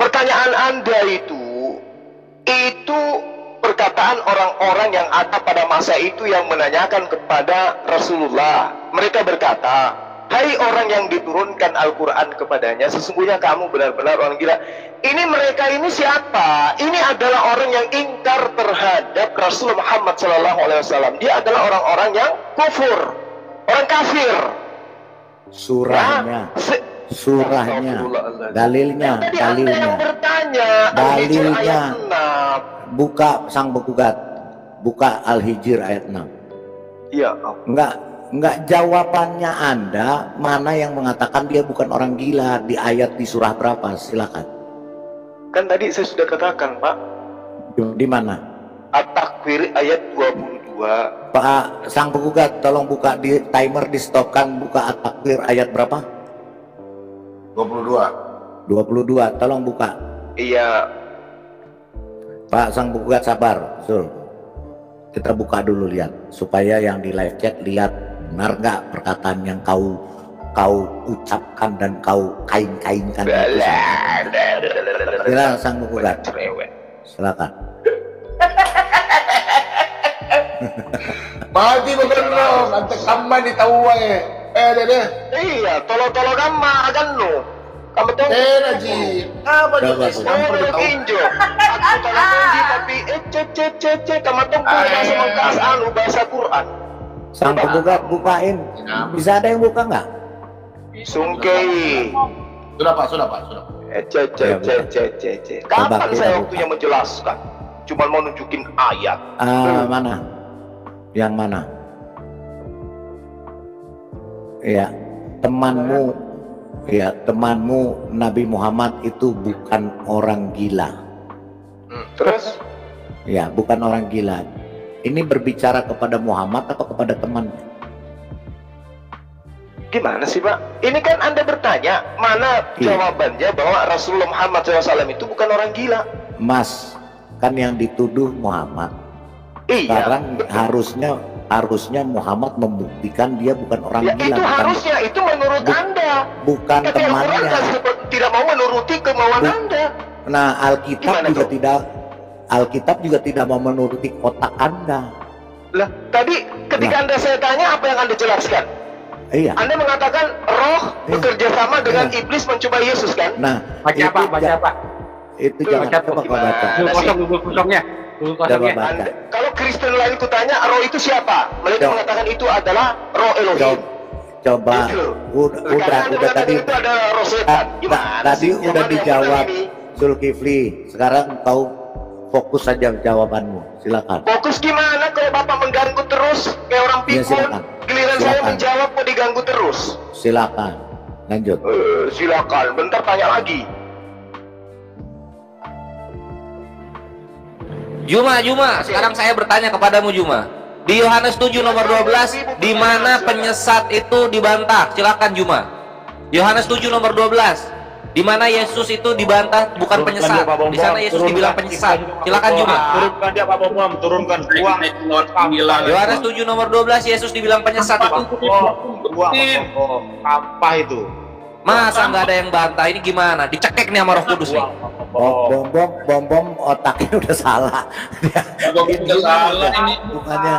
Pertanyaan Anda itu perkataan orang-orang yang ada pada masa itu yang menanyakan kepada Rasulullah. Mereka berkata, hai orang yang diturunkan Al-Quran kepadanya, sesungguhnya kamu benar-benar orang gila. Ini mereka ini siapa? Ini adalah orang yang ingkar terhadap Rasul Muhammad SAW. Dia adalah orang-orang yang kufur, orang kafir. Surahnya dalilnya buka sang penggugat, buka Al-Hijr ayat 6. Iya. Enggak jawabannya Anda mana yang mengatakan dia bukan orang gila di ayat di surah berapa? Silakan. Kan tadi saya sudah katakan, Pak. Di mana? At-Takwir ayat 22. Pak sang penggugat, tolong buka di timer, di stopkan, buka At-Takwir ayat berapa? 22, tolong buka. Iya. Pak sang penggugat sabar, Sul. Kita buka dulu lihat supaya yang di live chat lihat benar nggak perkataan yang kau ucapkan dan kau kain-kainkan. Silakan sang penggugat. Silakan. Mati bener nanti kamu ditahu deh. Iya, tolong kamu akan lo. Kamu tahu? Ji. Apa juga sampai injo. Aku tolong tapi kamu tahu bahasa mengkasaan bahasa Quran. Sang penggugat bukain. Bisa ada yang buka nggak? Sungkei. Sudah Pak. Kapan saya waktunya menjelaskan? Cuma mau nunjukin ayat. Mana? Yang mana? Ya, temanmu Nabi Muhammad itu bukan orang gila. Terus? Ya, bukan orang gila. Ini berbicara kepada Muhammad atau kepada temannya? Gimana sih, Pak? Ini kan Anda bertanya, mana jawabannya bahwa Rasulullah Muhammad SAW itu bukan orang gila? Mas, kan yang dituduh Muhammad. Iya. Sekarang harusnya harusnya Muhammad membuktikan dia bukan orang Ya gila. itu harusnya, itu menurut Anda. Bukan Tapi Al-Quran temannya. tidak mau menuruti kemauan Anda. Nah, Alkitab Gimana juga tuh? tidak mau menuruti otak Anda. Lah, tadi ketika Anda saya tanya, apa yang Anda jelaskan? Iya. Anda mengatakan roh bekerja sama dengan iblis mencoba Yesus kan? Nah, Baca apa? Baca apa? Itu jangan coba kau baca. Kosongnya. Coba baca. Kalau Kristen lain kutanya, roh itu siapa? Mereka mengatakan itu adalah roh Elohim. Coba, udah tadi itu adalah roh setan. Gimana tadi sih? udah Yang dijawab mana ini? Zulkifli. Sekarang kau fokus saja jawabanmu. Silakan. Fokus gimana kalau Bapak mengganggu terus kayak orang Ya, pikun? silakan. Giliran saya Silakan. menjawab kok diganggu terus. Silakan. Lanjut. Silakan, bentar tanya lagi. Juma, sekarang saya bertanya kepadamu Juma. Di Yohanes 7 nomor 12, di mana penyesat itu dibantah? Silakan Juma. Yohanes 7 nomor 12, di mana Yesus itu dibantah bukan penyesat. Di sana Yesus dibilang penyesat. Silakan Juma. Turunkan dia Pak Bom, turunkan uang. Yohanes 7 nomor 12, Yesus dibilang penyesat. Sampah itu. Masa nggak ada yang bantah? Ini gimana? Dicekek nih sama Roh Kudus nih. Bom otaknya udah salah. Udah salah ini. Bukannya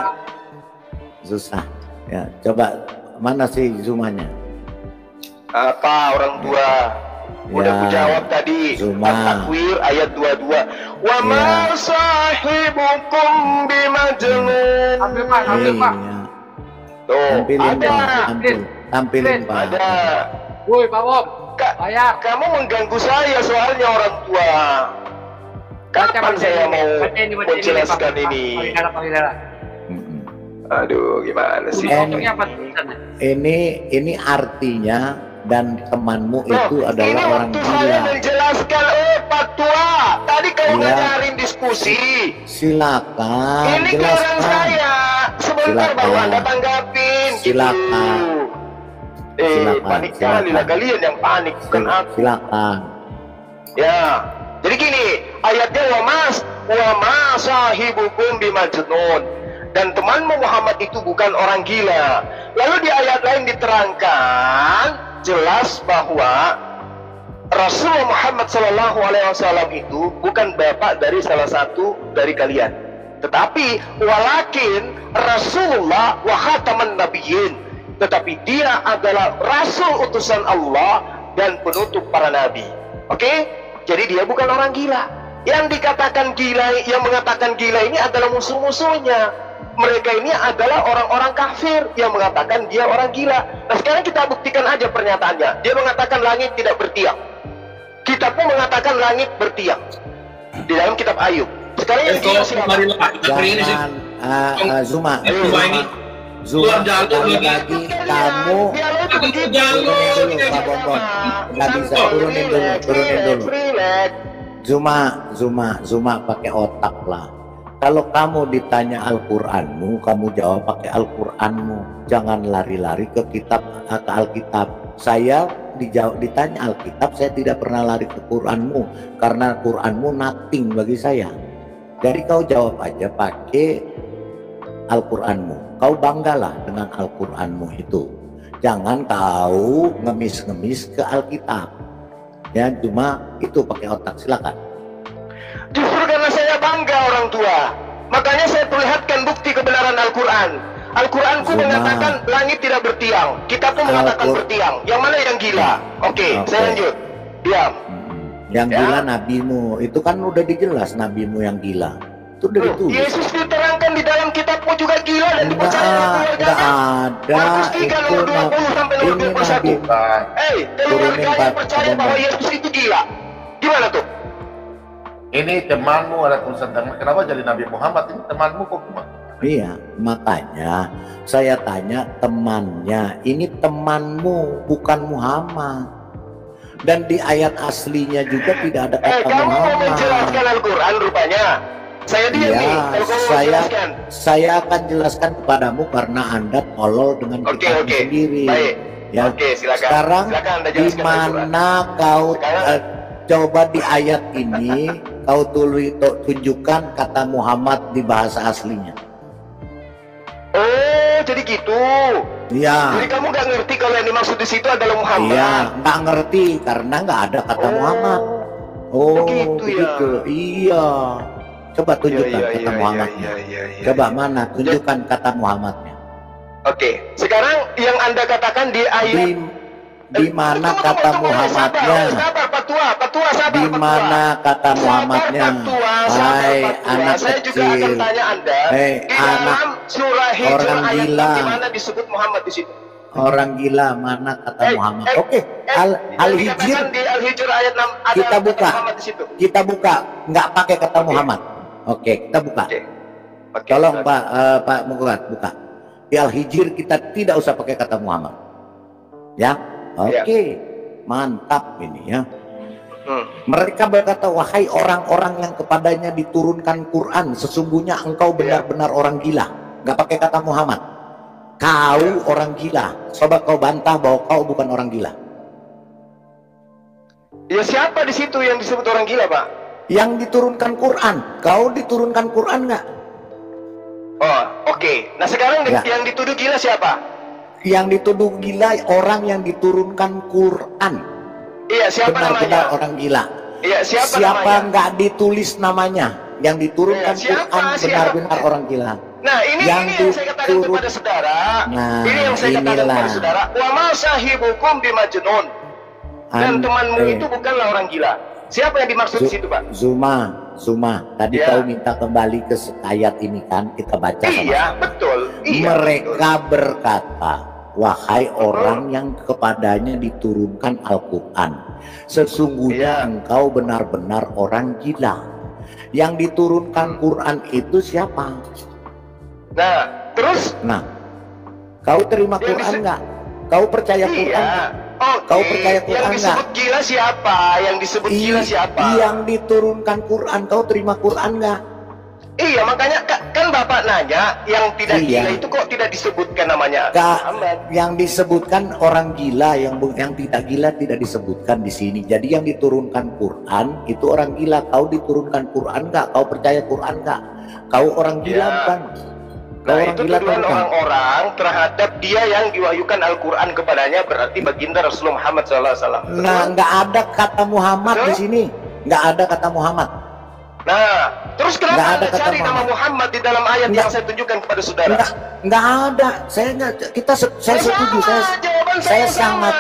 susah. Ya, coba mana sih Zumanya? Apa orang tua? Udah ku jawab tadi. At-Takwir ayat 22. Wa ma sahibukum bimajnun. Ambil Pak. Tuh, tampilin Pak. Ada. Woi Pak Bob, kamu mengganggu saya soalnya orang tua. Kapan saya mau menjelaskan ini? Aduh, gimana sih? Ini artinya dan temanmu itu adalah orang gila. gila. Saya menjelaskan, Pak Tua. Tadi kau ngajarin diskusi. Silakan. Ini keran saya. Sebentar baru Anda tanggapin. Silakan. Panik kali lah kalian yang panik, bukan aku. Silakan. Ya, jadi gini, ayatnya wa ma sahibukum bimajnun. Dan temanmu Muhammad itu bukan orang gila. Lalu di ayat lain diterangkan jelas bahwa Rasulullah Muhammad SAW itu bukan bapak dari salah satu dari kalian, tetapi walakin Rasulullah wa khataman nabiyyin, tetapi dia adalah Rasul utusan Allah dan penutup para nabi. Oke? Jadi dia bukan orang gila. Yang dikatakan gila, yang mengatakan gila ini adalah musuh-musuhnya. Mereka ini adalah orang-orang kafir yang mengatakan dia orang gila. Nah sekarang kita buktikan aja pernyataannya. Dia mengatakan langit tidak bertiak. Kita pun mengatakan langit bertiak di dalam kitab Ayub. Sekarang yang gila siapa? Jangan Zuma ini Zuma sekali lagi kamu turunin dulu Pak Bom. Nggak bisa, turunin dulu. Zuma pakai otak lah. Kalau kamu ditanya Al-Quranmu, kamu jawab pakai Al-Quranmu. Jangan lari-lari ke Alkitab. Saya ditanya Alkitab, saya tidak pernah lari ke Quranmu. Karena Quranmu nothing bagi saya. Jadi kau jawab aja pakai Al-Quranmu. Kau banggalah dengan Al-Quranmu itu. Jangan kau ngemis-ngemis ke Alkitab. Ya, cuma itu pakai otak. Silakan. Justru karena saya bangga orang tua, makanya saya perlihatkan bukti kebenaran Al-Quran. Al-Quranku mengatakan langit tidak bertiang, kita pun mengatakan bertiang. Yang mana yang gila? Oke. Saya lanjut. Diam. Yang gila nabimu, itu kan udah dijelas nabimu yang gila. Itu udah ditulis. Yesus diterangkan di dalam kitabmu juga gila dan dipercaya ada itu ini nabi. Keluarganya percaya bahwa Yesus itu gila. Gimana tuh? Ini temanmu ada tulisan tangan. Kenapa jadi Nabi Muhammad? Ini temanmu kok cuma? Iya, makanya saya tanya temannya. Ini temanmu, bukan Muhammad. Dan di ayat aslinya juga tidak ada kata kamu Muhammad. mau menjelaskan Al-Quran rupanya. Saya diam nih. Saya akan jelaskan kepadamu karena Anda tolol dengan kitab sendiri. Baik. Ya. Silakan. Sekarang di mana kau coba di ayat ini kau tunjukkan kata Muhammad di bahasa aslinya. begitu. Iya. Jadi kamu nggak ngerti kalau yang dimaksud di situ adalah Muhammad. Iya, nggak ngerti karena nggak ada kata Muhammad. Oh, begitu ya. Iya. Coba tunjukkan kata Muhammadnya. Coba mana? Tunjukkan kata Muhammadnya. Oke, sekarang yang Anda katakan di ayat di mana kata Muhammadnya? Sabar, Patua, sabar. Di mana kata Muhammadnya? Hai anak Saya juga akan kecil. tanya Anda. Hei Di anak dalam surah Hijr orang ayat gila. 6 di mana disebut Muhammad di situ? Orang gila, mana kata Muhammad? Oke, Al-Hijr Dikatakan di Al-Hijr ayat 6 ada kita buka. kata Muhammad di situ. Kita buka, nggak pakai kata Muhammad. Oke, kita buka. Tolong Pak Mukulat buka. Di Al-Hijr kita tidak usah pakai kata Muhammad. Ya, oke, mantap ini ya. Mereka berkata, wahai orang-orang yang kepadanya diturunkan Quran, sesungguhnya engkau benar-benar orang gila. Nggak pakai kata Muhammad. Kau orang gila. Coba kau bantah bahwa kau bukan orang gila. Ya siapa di situ yang disebut orang gila, Pak? Yang diturunkan Quran. Kau diturunkan Quran nggak? Oh, oke. Nah sekarang yang dituduh gila siapa? Yang dituduh gila orang yang diturunkan Quran. Iya, siapa benar-benar namanya? orang gila. Iya, siapa namanya? Nggak ditulis namanya. Yang diturunkan Quran benar-benar orang gila. Nah ini yang saya katakan kepada saudara. Nah, ini yang saya katakan kepada saudara. Wa ma sahibukum bimajnun. Dan temanmu itu bukanlah orang gila. Siapa yang dimaksud di situ, Pak? Zuma, tadi kau minta kembali ke ayat ini kan, kita baca sama. Iya, betul. Mereka berkata, wahai orang yang kepadanya diturunkan Al-Quran, sesungguhnya engkau benar-benar orang gila. Yang diturunkan Quran itu siapa? Nah, terus? Nah, kau terima Quran nggak? Kau percaya Quran nggak? Kau percaya Quran nggak? Yang disebut gila siapa? Yang disebut gila siapa? Yang diturunkan Quran, kau terima Quran nggak? Iya, makanya kan Bapak nanya, yang tidak gila itu kok tidak disebutkan namanya? Yang disebutkan orang gila, yang tidak gila tidak disebutkan di sini. Jadi yang diturunkan Quran itu orang gila. Kau diturunkan Quran nggak? Kau percaya Quran nggak? Kau orang gila bukan? Nah itu tuduhan orang-orang terhadap dia yang diwahyukan Al-Quran kepadanya, berarti baginda Rasulullah Muhammad SAW. Nah, nggak ada kata Muhammad di sini, nggak ada kata Muhammad. Nah, terus kenapa Anda cari nama Muhammad di dalam ayat yang saya tunjukkan kepada saudara? Nggak ada, saya setuju, saya sangat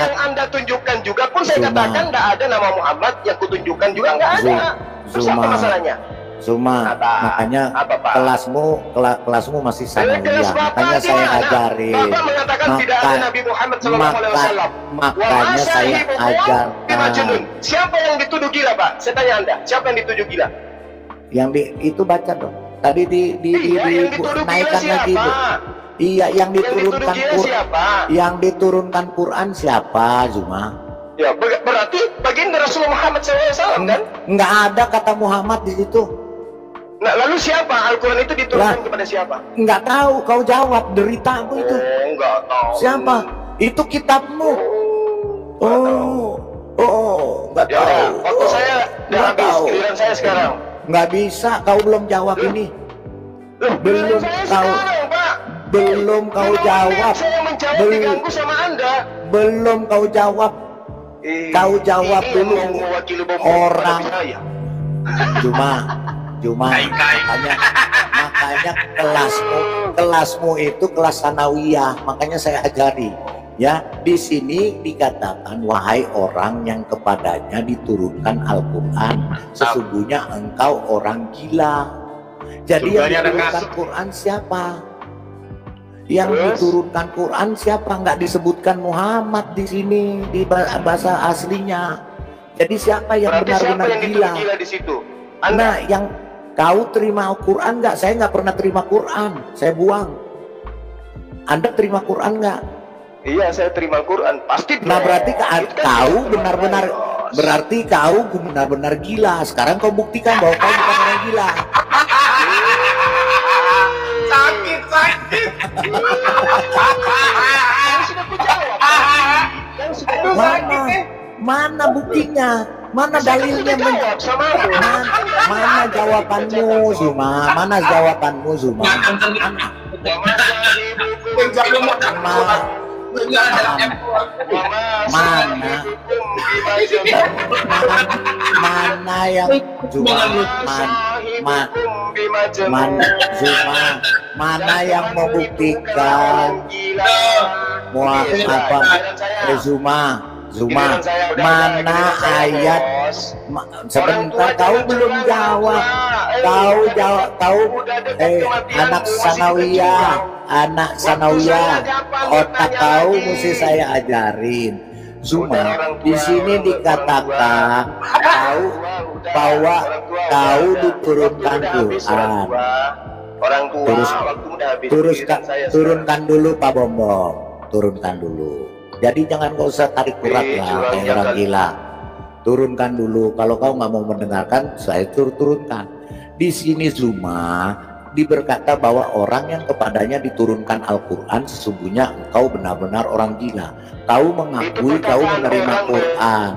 yang Anda tunjukkan juga pun saya katakan nggak ada nama Muhammad, yang kutunjukkan juga nggak ada. Terus apa masalahnya? Makanya kelasmu masih sanawiyah, makanya saya ajarin. Bapak mengatakan tidak ada Nabi Muhammad SAW. Makanya saya ajarkan. Siapa yang dituduh gila, Pak? Saya tanya Anda, siapa yang dituduh gila? Itu baca dong. Tadi naikkan lagi Bu. Iya, yang diturunkan Quran. Yang diturunkan Quran siapa, Zuma? Ya, berarti baginda Rasulullah Muhammad SAW kan? Nggak ada kata Muhammad di situ. Nah, lalu siapa? Al-Quran itu diturunkan kepada siapa? Nggak tahu, kau jawab, deritamu itu. Nggak tahu. Siapa? Itu kitabmu. Nggak tahu. Waktu saya udah habis, giliran saya sekarang. Nggak bisa, kau belum jawab ini. Belum tahu. Belum kau jawab. Saya menjawab diganggu sama Anda. Belum kau jawab. Kau jawab dulu. Orang. Cuma makanya kelasmu itu kelas sanawiyah, makanya saya ajari ya. Di sini dikatakan wahai orang yang kepadanya diturunkan Al-Quran, sesungguhnya engkau orang gila. Jadi yang diturunkan Quran siapa? Yang diturunkan Quran siapa? Nggak disebutkan Muhammad di sini di bahasa aslinya. Jadi siapa yang benar-benar gila? Di situ? Nah, yang kau terima Al-Quran nggak? Saya nggak pernah terima Quran, saya buang. Anda terima Quran nggak? Iya, saya terima Quran, pasti. Nah, berarti kau benar-benar gila. Sekarang kau buktikan bahwa kau bukan orang gila. Sakit. Mana buktinya? Mana dalilnya? Mana jawabanmu, Zuma? Mana jawabanmu, Zuma? Mana yang mana yang membuktikan Zuma, mana ayat sebentar, kau belum jawab. Kau anak sanawiyah, otak kau mesti saya ajarin. Zuma, di sini dikatakan bahwa kau diturunkan Quran. Turunkan dulu Pak Bombong, turunkan dulu. Jadi jangan kau usah tarik urat lah kayak orang gila. Turunkan dulu. Kalau kau nggak mau mendengarkan, saya turunkan. Di sini Zuma berkata bahwa orang yang kepadanya diturunkan Al-Quran sesungguhnya engkau benar-benar orang gila. Kau mengakui kau menerima Quran.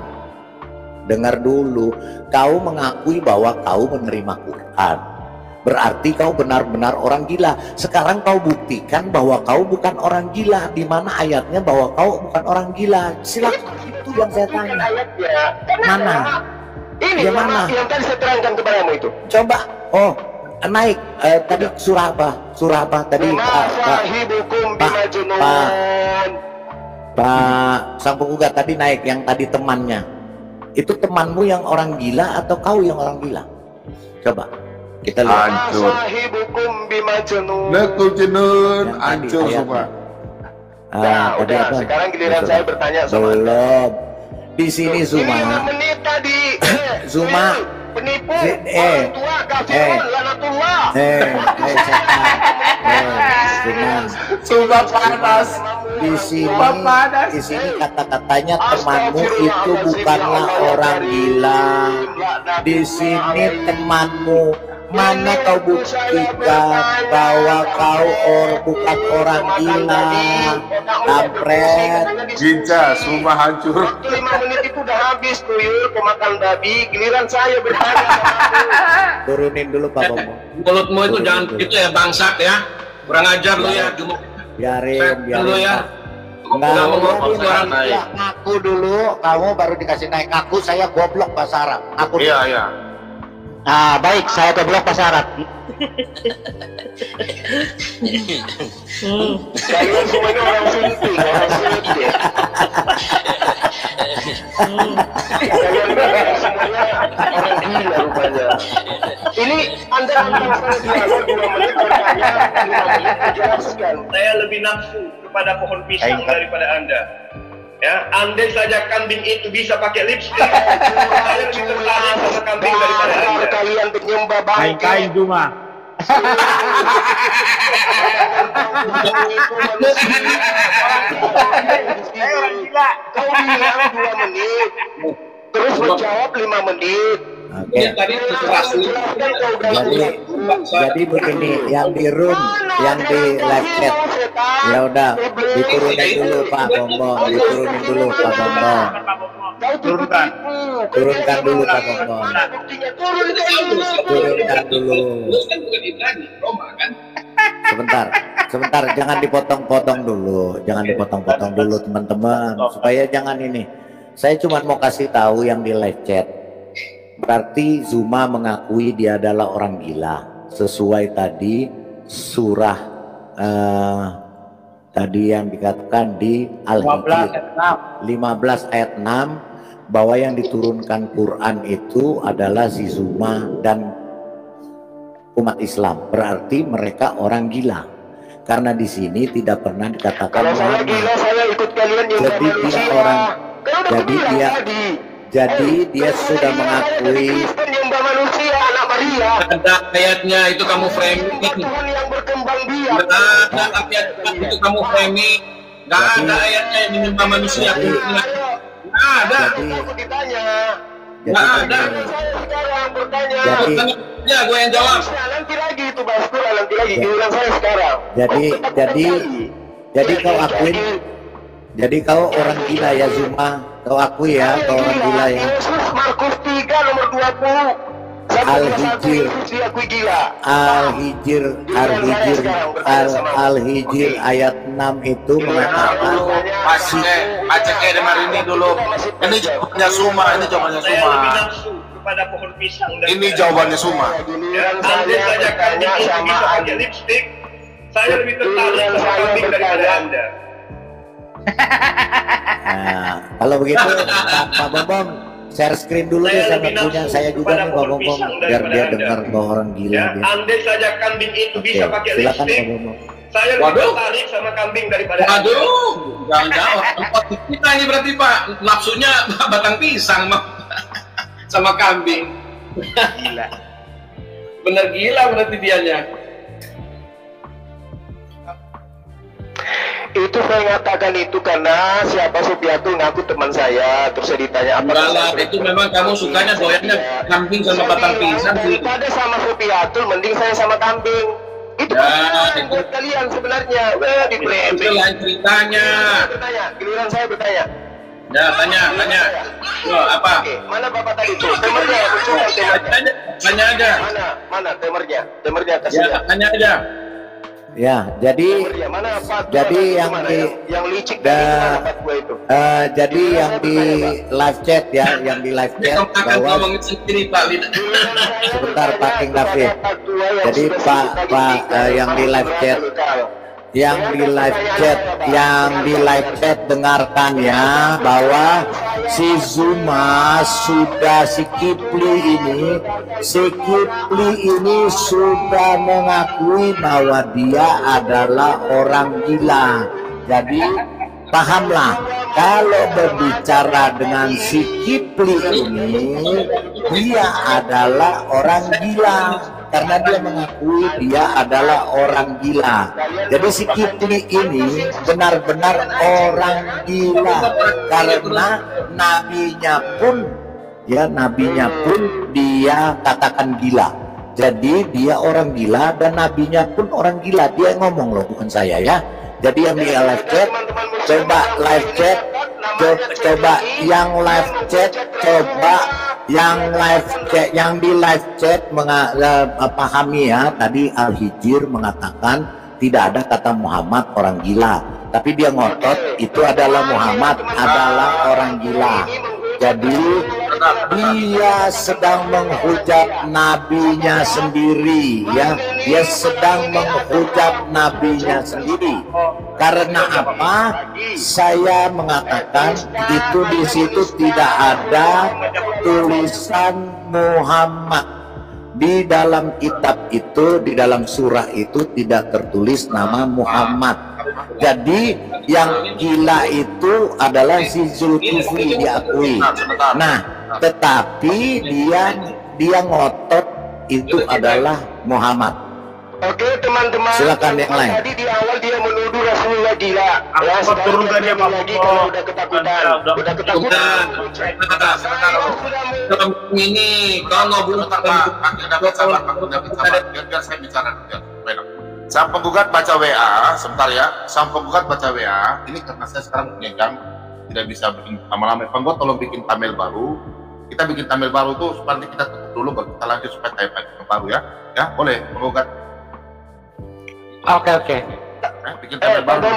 Dengar dulu, kau mengakui bahwa kau menerima Quran. Berarti kau benar-benar orang gila. Sekarang kau buktikan bahwa kau bukan orang gila. Di mana ayatnya bahwa kau bukan orang gila? Silakan, itu yang saya tanya. Mana? Ini mana? Yang tadi saya terangkan kepadamu itu. Coba, naik. Tadi surah apa? Tadi Pak Sang Penggugat tadi naik. Yang tadi temannya. Itu temanmu yang orang gila atau kau yang orang gila? Coba. Kita lihat. Hancur. Hancur semua. Udah. Sekarang giliran saya bertanya sama belum. Di sini Zuma. 5 menit tadi. Zuma. Penipu. Orang tua kafirun lanatullah. Zuma panas. Di sini kata-katanya temanmu itu bukanlah orang gila. Di sini temanmu. Mana kau buktikan bahwa kau bukan orang gila? Kampret. Jinca, semua hancur. Waktu 5 menit itu udah habis tuyul, pemakan babi. Giliran saya bertanya. Turunin dulu Pak Bomo. Mulutmu itu jangan gitu ya, bangsat ya. Kurang ajar lu ya. Biarin lu ya. Ngaku dulu, kamu baru dikasih naik. Ngaku saya goblok bahasa Arab. Ngaku. Iya. Nah, baik, saya goblok bahasa Arab. Kalian semuanya orang suntik, orang suntik. Kalian semuanya orang gila rupanya. Ini Anda antara saya dialog 2 menit bertanya, 5 menit menjelaskan. Saya lebih nafsu kepada pohon pisang daripada Anda. Ya, andai saja kambing itu bisa pakai lipstick, saya lebih tertarik sama kambing daripada Anda. Kalian penyembah bangke. Kain Zuma. Saya orang gila. Kau bilang 2 menit, terus menjawab 5 menit. Oke. Jadi begini, yang di room, yang di live chat, ya udah diturunin dulu Pak Bombong, diturunin dulu Pak Bombong. Turunkan dulu Pak Bombong. Turunkan dulu. Sebentar, jangan dipotong-potong dulu, teman-teman, supaya jangan ini. Saya cuma mau kasih tahu yang di live chat. Berarti Zuma mengakui dia adalah orang gila sesuai tadi surah tadi yang dikatakan di Al-Hijr 15 ayat 6 bahwa yang diturunkan Quran itu adalah si Zuma dan umat Islam. Berarti mereka orang gila karena di sini tidak pernah dikatakan kalau saya gila saya ikut kalian yang jadi dia sudah mengakui manusia anak Maria. Ada ayatnya itu kamu framing. Tuhan yang berkembang biak. Ada ayat itu kamu framing. Gak ada ayatnya yang menyembah manusia. Nggak ada. Aku ditanya. Nggak ada. Saya sekarang bertanya. Ya gue yang jawab. Nanti lagi itu Baskur, nanti lagi giliran saya sekarang. Jadi kau akuin. Jadi kau orang gila ya Zuma. Kau akui ya, kau orang gila ya. Yesus Markus 3 nomor 20. Saya Al-Hijr ayat 6 itu mengatakan Aceh dengar ini dulu. Ini jawabannya Suma, ini jawabannya Suma. Kepada pohon pisang. Ini jawabannya Suma. Andai saja kambing itu bisa pakai lipstick, saya lebih tertarik sama kambing daripada Anda. Nah, kalau begitu Pak Bombom share screen dulu deh sama punya saya juga nih Pak Bombom biar dia dengar bahwa orang gila dia. Andai saja kambing itu bisa pakai lipstick, saya lebih tertarik sama kambing daripada Anda. Jangan-jangan tempat kita ini berarti Pak nafsunya batang pisang sama kambing. Gila. Bener gila berarti dianya. Itu saya ngatakan itu karena siapa Supiatul ngaku teman saya, terus saya ditanya apa. Enggak, itu memang kamu sukanya doyannya kambing sama batang pisang. Daripada sama Supiatul, mending saya sama kambing. Itu kan buat kalian sebenarnya. Itu lain ceritanya. Giliran saya bertanya. Ya, tanya. Apa? Mana Bapak tadi tuh? Temernya, munculkan temernya. Tanya aja. Mana temernya? Temernya kasih. Ya, tanya aja. Ya, jadi yang di jadi yang di live chat ya, yang di live chat bahwa sebentar Pak King David. Jadi Pak yang di live chat, yang di live chat dengarkan ya bahwa si Zuma sudah si Kipli ini sudah mengakui bahwa dia adalah orang gila. Jadi pahamlah kalau berbicara dengan si Kipli ini dia adalah orang gila karena dia mengakui dia adalah orang gila. Jadi si Kipli ini benar-benar orang gila karena nabinya pun dia katakan gila. Jadi dia orang gila dan nabinya pun orang gila. Dia ngomong loh, bukan saya ya. Jadi yang di live chat, coba yang di live chat pahami ya. Tadi Al-Hijr mengatakan tidak ada kata Muhammad orang gila, tapi dia ngotot itu adalah Muhammad adalah orang gila. Jadi dia sedang menghujat nabinya sendiri ya, dia sedang menghujat nabinya sendiri. Karena apa? Saya mengatakan itu di situ tidak ada tulisan Muhammad. Di dalam kitab itu, di dalam surah itu tidak tertulis nama Muhammad. Jadi yang gila itu adalah si Zulkifli diakui. Nah, tetapi dia ngotot itu adalah Muhammad. Oke teman-teman, silakan yang lain. Tadi di awal dia menuduh Rasulullah gila. Ya, turunkan dia Pak lagi kalau udah ketakutan. Udah ketakutan. Ini kalau bunuh biar saya bicara. Sang penggugat baca WA, sebentar ya. Sang penggugat baca WA. Ini karena saya sekarang megang, tidak bisa bikin lama-lama. Penggugat tolong bikin thumbnail baru. Kita bikin thumbnail baru tuh supaya kita tutup dulu, baru kita lanjut supaya type yang baru ya. Ya boleh penggugat. Oke. Bikin thumbnail baru.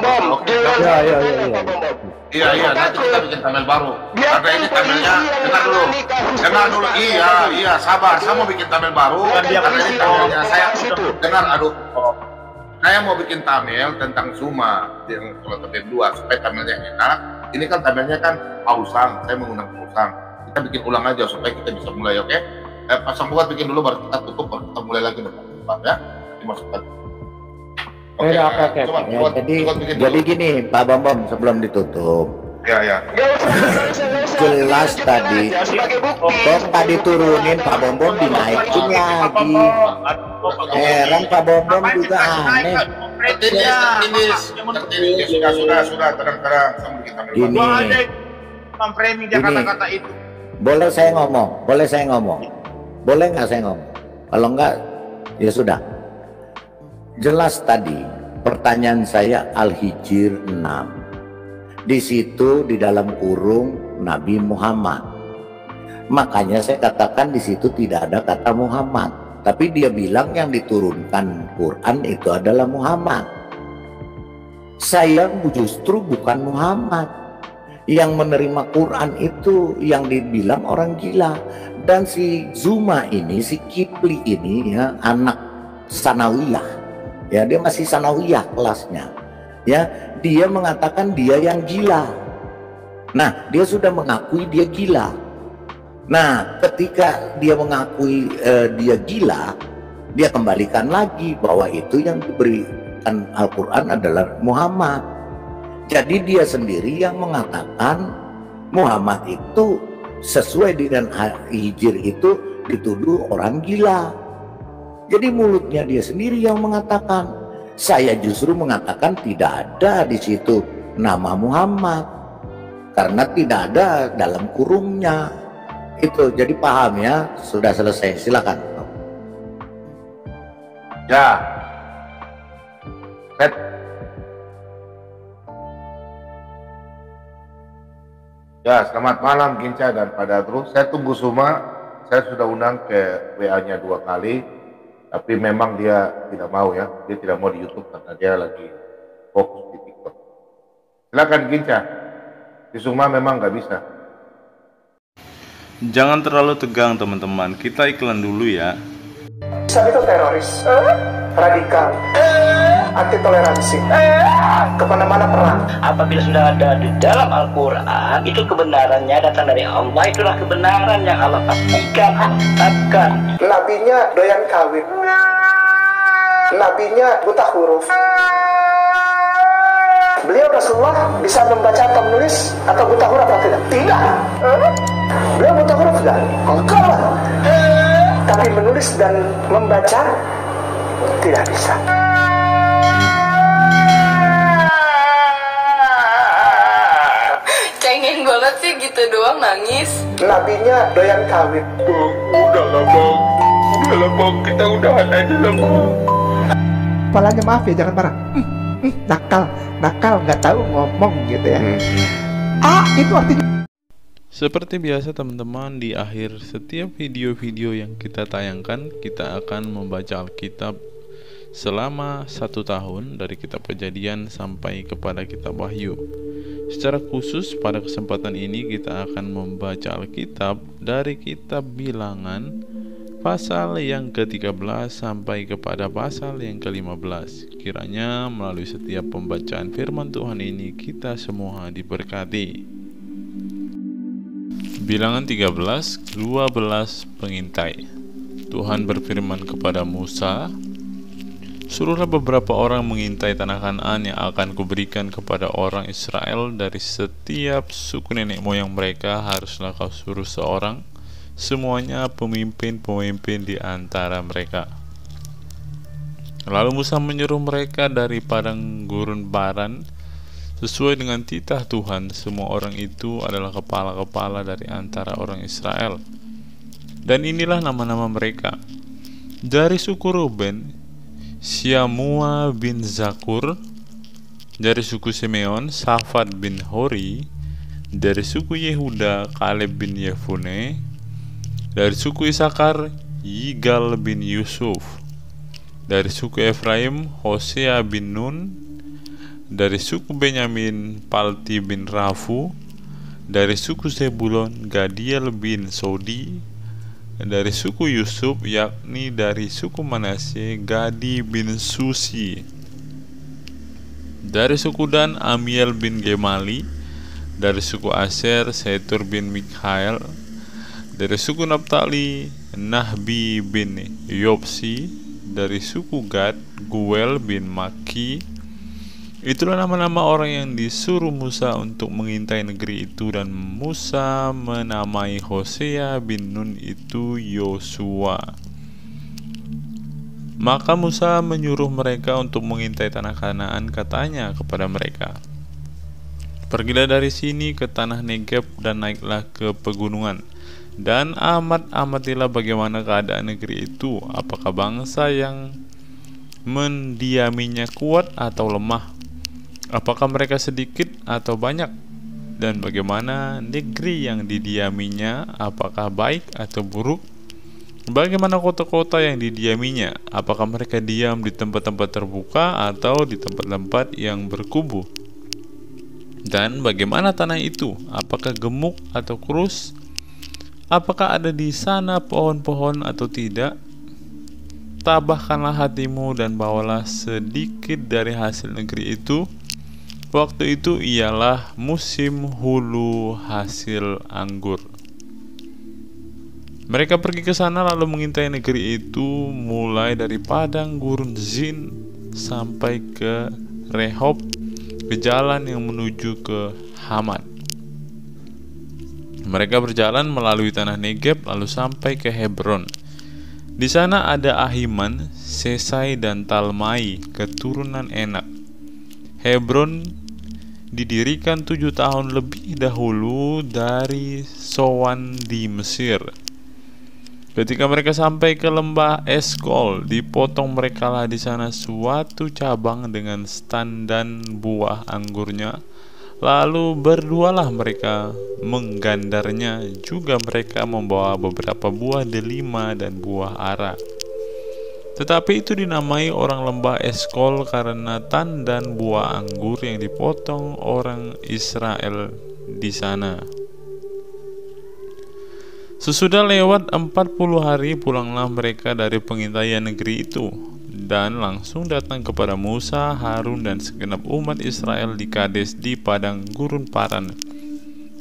Iya, nanti kita bikin thumbnail baru. Karena ini thumbnailnya, dengar dulu. Iya, sabar. Saya mau bikin thumbnail baru. Karena ini thumbnailnya saya dengar. Saya mau bikin thumbnail tentang Zuma yang kalau terjadi 2 supaya thumbnailnya enak. Ini kan thumbnailnya kan pausang. Saya mengundang pausang. Kita bikin ulang aja supaya kita bisa mulai, oke? Pasang buat bikin dulu baru kita tutup, baru kita mulai lagi depan ya. Dimasukkan. Oke. Jadi gini Pak Bambam sebelum ditutup. Ya. Jelas tadi. Bom tadi turunin Pak Bambam dinaikin lagi. Heran Pak Bambam juga aneh. Sudah terang-terang sama kita. Gini. kata-kata itu. Boleh saya ngomong? Boleh nggak saya ngomong? Kalau nggak, ya sudah. Jelas tadi pertanyaan saya Al-Hijr 6. Di situ di dalam kurung Nabi Muhammad. Makanya saya katakan di situ tidak ada kata Muhammad, tapi dia bilang yang diturunkan Quran itu adalah Muhammad. Saya justru bukan Muhammad. Yang menerima Quran itu yang dibilang orang gila. Dan si Zuma ini, si Kipli ini ya, anak sanawiyah. Ya, dia masih sanawiyah kelasnya. Ya, dia mengatakan dia yang gila. Nah, dia sudah mengakui dia gila. Nah, ketika dia mengakui dia gila, dia kembalikan lagi bahwa itu yang diberikan Al-Quran adalah Muhammad. Jadi dia sendiri yang mengatakan Muhammad itu sesuai dengan Hijr itu dituduh orang gila. Jadi mulutnya dia sendiri yang mengatakan. Saya justru mengatakan tidak ada di situ nama Muhammad karena tidak ada dalam kurungnya. Itu jadi paham ya, sudah selesai, silakan. Ya, set. Ya, selamat malam Ginca dan Pak Dadru. Saya tunggu Suma. Saya sudah undang ke WA-nya 2 kali, tapi memang dia tidak mau ya. Dia tidak mau di YouTube karena dia lagi fokus di TikTok. Silakan Ginca. Di Suma memang nggak bisa. Jangan terlalu tegang teman-teman, kita iklan dulu ya. Islam itu teroris, radikal, anti toleransi, kemana-mana perang. Apabila sudah ada di dalam Al-Quran, itu kebenarannya datang dari Allah. Itulah kebenaran yang Allah pastikan, tetapkan. Nabinya doyan kawin, nabinya buta huruf. Beliau Rasulullah bisa membaca atau menulis atau buta huruf atau tidak? Tidak. Beliau buta huruf tidak? Enggak lah. Tapi menulis dan membaca tidak bisa. Cengeng banget sih gitu doang nangis. Nabinya doyan kawin. Udahlah bang, kita udahan aja lah bang. Kepalanya maaf ya, jangan marah. Nakal nggak tahu ngomong gitu ya. Itu artinya. Seperti biasa teman-teman, di akhir setiap video-video yang kita tayangkan, kita akan membaca Alkitab selama 1 tahun dari kitab Kejadian sampai kepada kitab Wahyu. Secara khusus pada kesempatan ini kita akan membaca Alkitab dari kitab Bilangan pasal yang ke-13 sampai kepada pasal yang ke-15. Kiranya melalui setiap pembacaan firman Tuhan ini kita semua diberkati. Bilangan 13, 12 pengintai. Tuhan berfirman kepada Musa, "Suruhlah beberapa orang mengintai tanah Kanaan yang akan kuberikan kepada orang Israel. Dari setiap suku nenek moyang mereka haruslah kau suruh seorang, semuanya pemimpin-pemimpin di antara mereka." Lalu Musa menyuruh mereka dari padang gurun Paran. Sesuai dengan titah Tuhan, semua orang itu adalah kepala-kepala dari antara orang Israel. Dan inilah nama-nama mereka. Dari suku Ruben, Syamua bin Zakur. Dari suku Simeon, Safat bin Hori. Dari suku Yehuda, Kaleb bin Yefune. Dari suku Isakar, Yigal bin Yusuf. Dari suku Efraim, Hosea bin Nun. Dari suku Benyamin, Palti bin Rafu. Dari suku Zebulon, Gadiel bin Sodi. Dari suku Yusuf, yakni dari suku Manasye, Gadi bin Susi. Dari suku Dan, Amiel bin Gemali. Dari suku Aser, Setur bin Mikhael. Dari suku Naphtali, Nahbi bin Yopsi. Dari suku Gad, Guel bin Maki. Itulah nama-nama orang yang disuruh Musa untuk mengintai negeri itu, dan Musa menamai Hosea bin Nun itu Yosua. Maka Musa menyuruh mereka untuk mengintai tanah Kanaan. Katanya kepada mereka, "Pergilah dari sini ke tanah Negeb dan naiklah ke pegunungan, dan amatilah bagaimana keadaan negeri itu, apakah bangsa yang mendiaminya kuat atau lemah, apakah mereka sedikit atau banyak. dan bagaimana negeri yang didiaminya, apakah baik atau buruk. Bagaimana kota-kota yang didiaminya, apakah mereka diam di tempat-tempat terbuka atau di tempat-tempat yang berkubu. Dan bagaimana tanah itu, apakah gemuk atau kurus, apakah ada di sana pohon-pohon atau tidak. Tabahkanlah hatimu dan bawalah sedikit dari hasil negeri itu. Waktu itu ialah musim hulu hasil anggur. Mereka pergi ke sana lalu mengintai negeri itu mulai dari padang gurun Zin sampai ke Rehob, ke jalan yang menuju ke Hamat. Mereka berjalan melalui tanah Negeb lalu sampai ke Hebron. Di sana ada Ahiman, Sesai dan Talmai, keturunan Enak. Hebron didirikan 7 tahun lebih dahulu dari Sowan di Mesir. Ketika mereka sampai ke lembah Eskol, dipotong merekalah di sana suatu cabang dengan stan dan buah anggurnya. Lalu berdualah mereka menggandarnya. Juga mereka membawa beberapa buah delima dan buah ara. Tetapi itu dinamai orang lembah Eskol karena tandan buah anggur yang dipotong orang Israel di sana. Sesudah lewat 40 hari pulanglah mereka dari pengintaian negeri itu, dan langsung datang kepada Musa, Harun dan segenap umat Israel di Kades di padang gurun Paran.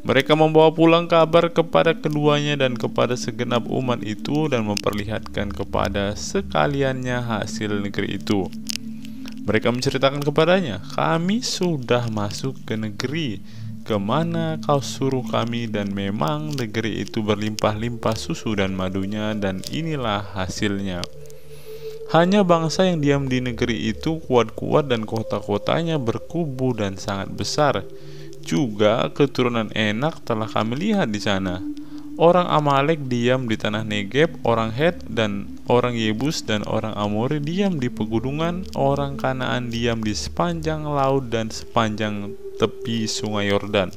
Mereka membawa pulang kabar kepada keduanya dan kepada segenap umat itu dan memperlihatkan kepada sekaliannya hasil negeri itu. Mereka menceritakan kepadanya, kami sudah masuk ke negeri kemana kau suruh kami, dan memang negeri itu berlimpah-limpah susu dan madunya, dan inilah hasilnya. Hanya bangsa yang diam di negeri itu kuat-kuat dan kota-kotanya berkubu dan sangat besar. Juga keturunan Enak telah kami lihat di sana. Orang Amalek diam di tanah Negeb, orang Het dan orang Yebus dan orang Amori diam di pegunungan, orang Kanaan diam di sepanjang laut dan sepanjang tepi sungai Yordan.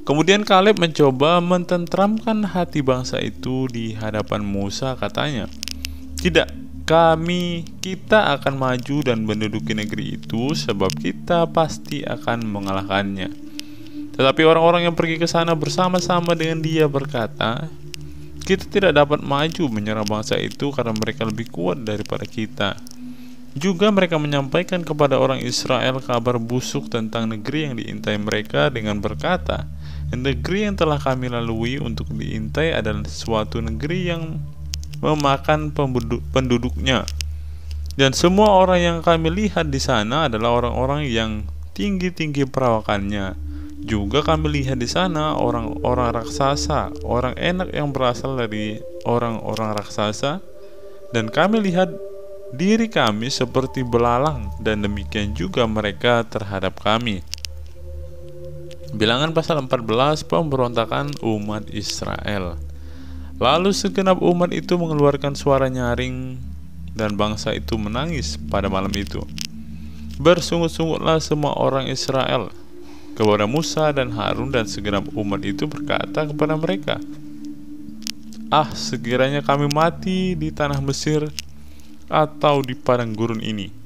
Kemudian Kaleb mencoba mententramkan hati bangsa itu di hadapan Musa, katanya, tidak, kita akan maju dan menduduki negeri itu, sebab kita pasti akan mengalahkannya. Tetapi orang-orang yang pergi ke sana bersama-sama dengan dia berkata, kita tidak dapat maju menyerang bangsa itu karena mereka lebih kuat daripada kita. Juga mereka menyampaikan kepada orang Israel kabar busuk tentang negeri yang diintai mereka dengan berkata, negeri yang telah kami lalui untuk diintai adalah suatu negeri yang memakan penduduknya, dan semua orang yang kami lihat di sana adalah orang-orang yang tinggi-tinggi perawakannya. Juga kami lihat di sana orang-orang raksasa, orang Enak yang berasal dari orang-orang raksasa, dan kami lihat diri kami seperti belalang, dan demikian juga mereka terhadap kami. Bilangan pasal 14, pemberontakan umat Israel. Lalu segenap umat itu mengeluarkan suara nyaring, dan bangsa itu menangis pada malam itu. Bersungut-sungutlah semua orang Israel kepada Musa dan Harun, dan segenap umat itu berkata kepada mereka, sekiranya kami mati di tanah Mesir atau di padang gurun ini.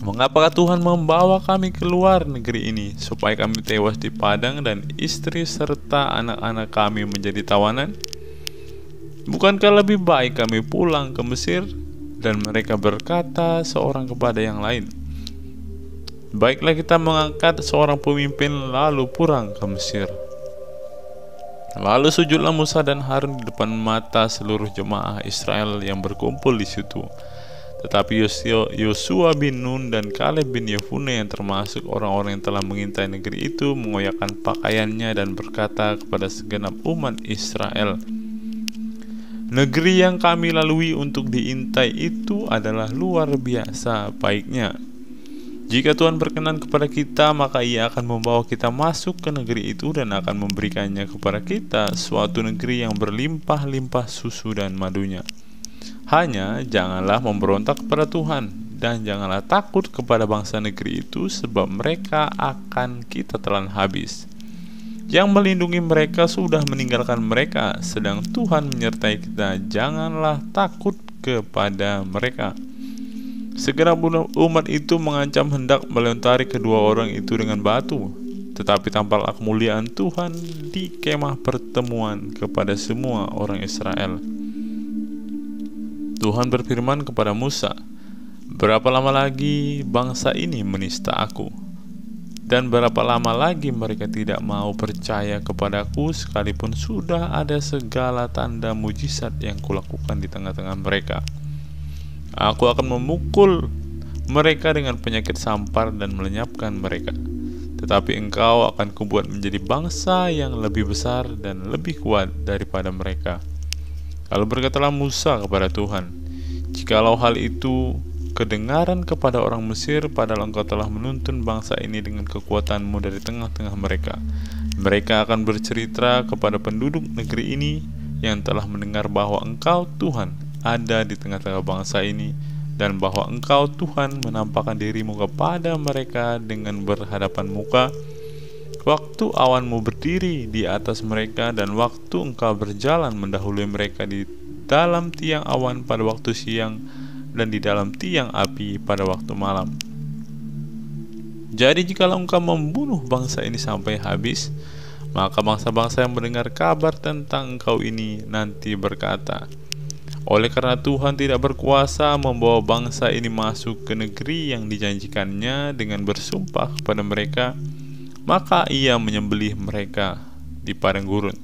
Mengapakah Tuhan membawa kami keluar negeri ini, supaya kami tewas di padang dan istri serta anak-anak kami menjadi tawanan? Bukankah lebih baik kami pulang ke Mesir? Dan mereka berkata seorang kepada yang lain, baiklah kita mengangkat seorang pemimpin lalu pulang ke Mesir. Lalu sujudlah Musa dan Harun di depan mata seluruh jemaah Israel yang berkumpul di situ. Tetapi Yosua bin Nun dan Kaleb bin Yefune yang termasuk orang-orang yang telah mengintai negeri itu mengoyakkan pakaiannya dan berkata kepada segenap umat Israel, negeri yang kami lalui untuk diintai itu adalah luar biasa baiknya. Jika Tuhan berkenan kepada kita, maka Ia akan membawa kita masuk ke negeri itu dan akan memberikannya kepada kita, suatu negeri yang berlimpah-limpah susu dan madunya. Hanya janganlah memberontak kepada Tuhan, dan janganlah takut kepada bangsa negeri itu, sebab mereka akan kita telan habis. Yang melindungi mereka sudah meninggalkan mereka, sedang Tuhan menyertai kita. Janganlah takut kepada mereka. Segenap umat itu mengancam hendak melempari kedua orang itu dengan batu, tetapi tampaklah kemuliaan Tuhan di kemah pertemuan kepada semua orang Israel. Tuhan berfirman kepada Musa, "Berapa lama lagi bangsa ini menista aku? Dan berapa lama lagi mereka tidak mau percaya kepadaku, sekalipun sudah ada segala tanda mujizat yang kulakukan di tengah-tengah mereka? Aku akan memukul mereka dengan penyakit sampar dan melenyapkan mereka. Tetapi engkau akan kubuat menjadi bangsa yang lebih besar dan lebih kuat daripada mereka." Lalu berkatalah Musa kepada Tuhan, "Jikalau hal itu kedengaran kepada orang Mesir, padahal engkau telah menuntun bangsa ini dengan kekuatanmu dari tengah-tengah mereka, mereka akan bercerita kepada penduduk negeri ini yang telah mendengar bahwa engkau Tuhan ada di tengah-tengah bangsa ini, dan bahwa engkau Tuhan menampakkan dirimu kepada mereka dengan berhadapan muka, waktu awanmu berdiri di atas mereka, dan waktu engkau berjalan mendahului mereka di dalam tiang awan pada waktu siang, dan di dalam tiang api pada waktu malam. Jadi jikalau engkau membunuh bangsa ini sampai habis, maka bangsa-bangsa yang mendengar kabar tentang engkau ini nanti berkata, oleh karena Tuhan tidak berkuasa membawa bangsa ini masuk ke negeri yang dijanjikannya dengan bersumpah kepada mereka, maka ia menyembelih mereka di padang gurun.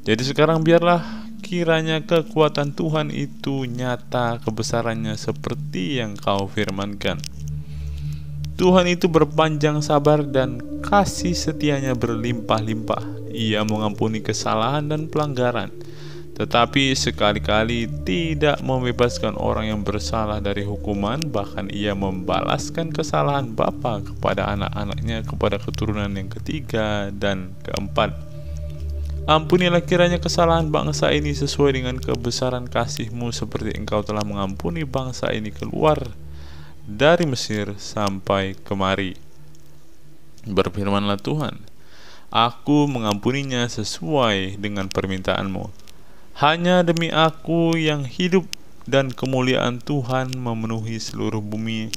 Jadi sekarang biarlah kiranya kekuatan Tuhan itu nyata kebesarannya seperti yang kau firmankan. Tuhan itu berpanjang sabar dan kasih setianya berlimpah-limpah. Ia mengampuni kesalahan dan pelanggaran, tetapi sekali-kali tidak membebaskan orang yang bersalah dari hukuman. Bahkan ia membalaskan kesalahan bapa kepada anak-anaknya, kepada keturunan yang ketiga dan keempat. Ampunilah kiranya kesalahan bangsa ini sesuai dengan kebesaran kasih-Mu, seperti Engkau telah mengampuni bangsa ini keluar dari Mesir sampai kemari. Berfirmanlah Tuhan, aku mengampuninya sesuai dengan permintaan-Mu. Hanya demi aku yang hidup dan kemuliaan Tuhan memenuhi seluruh bumi.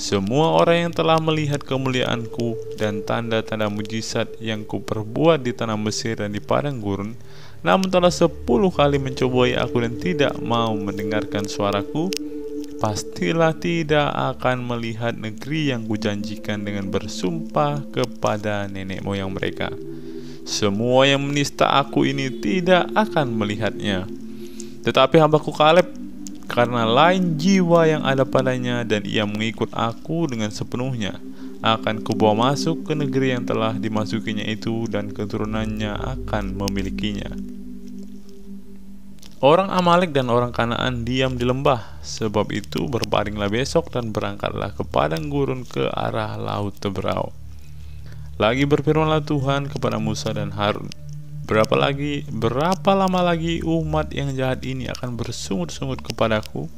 Semua orang yang telah melihat kemuliaanku dan tanda-tanda mujizat yang kuperbuat di tanah Mesir dan di padang gurun, namun telah 10 kali mencobai aku dan tidak mau mendengarkan suaraku, pastilah tidak akan melihat negeri yang kujanjikan dengan bersumpah kepada nenek moyang mereka. Semua yang menista aku ini tidak akan melihatnya. Tetapi hambaku Kaleb, karena lain jiwa yang ada padanya dan ia mengikut aku dengan sepenuhnya, akan kubawa masuk ke negeri yang telah dimasukinya itu, dan keturunannya akan memilikinya. Orang Amalek dan orang Kanaan diam di lembah, sebab itu berbaringlah besok dan berangkatlah ke padang gurun ke arah laut Teberau. Lagi berfirmanlah Tuhan kepada Musa dan Harun, Berapa lama lagi umat yang jahat ini akan bersungut-sungut kepadaku?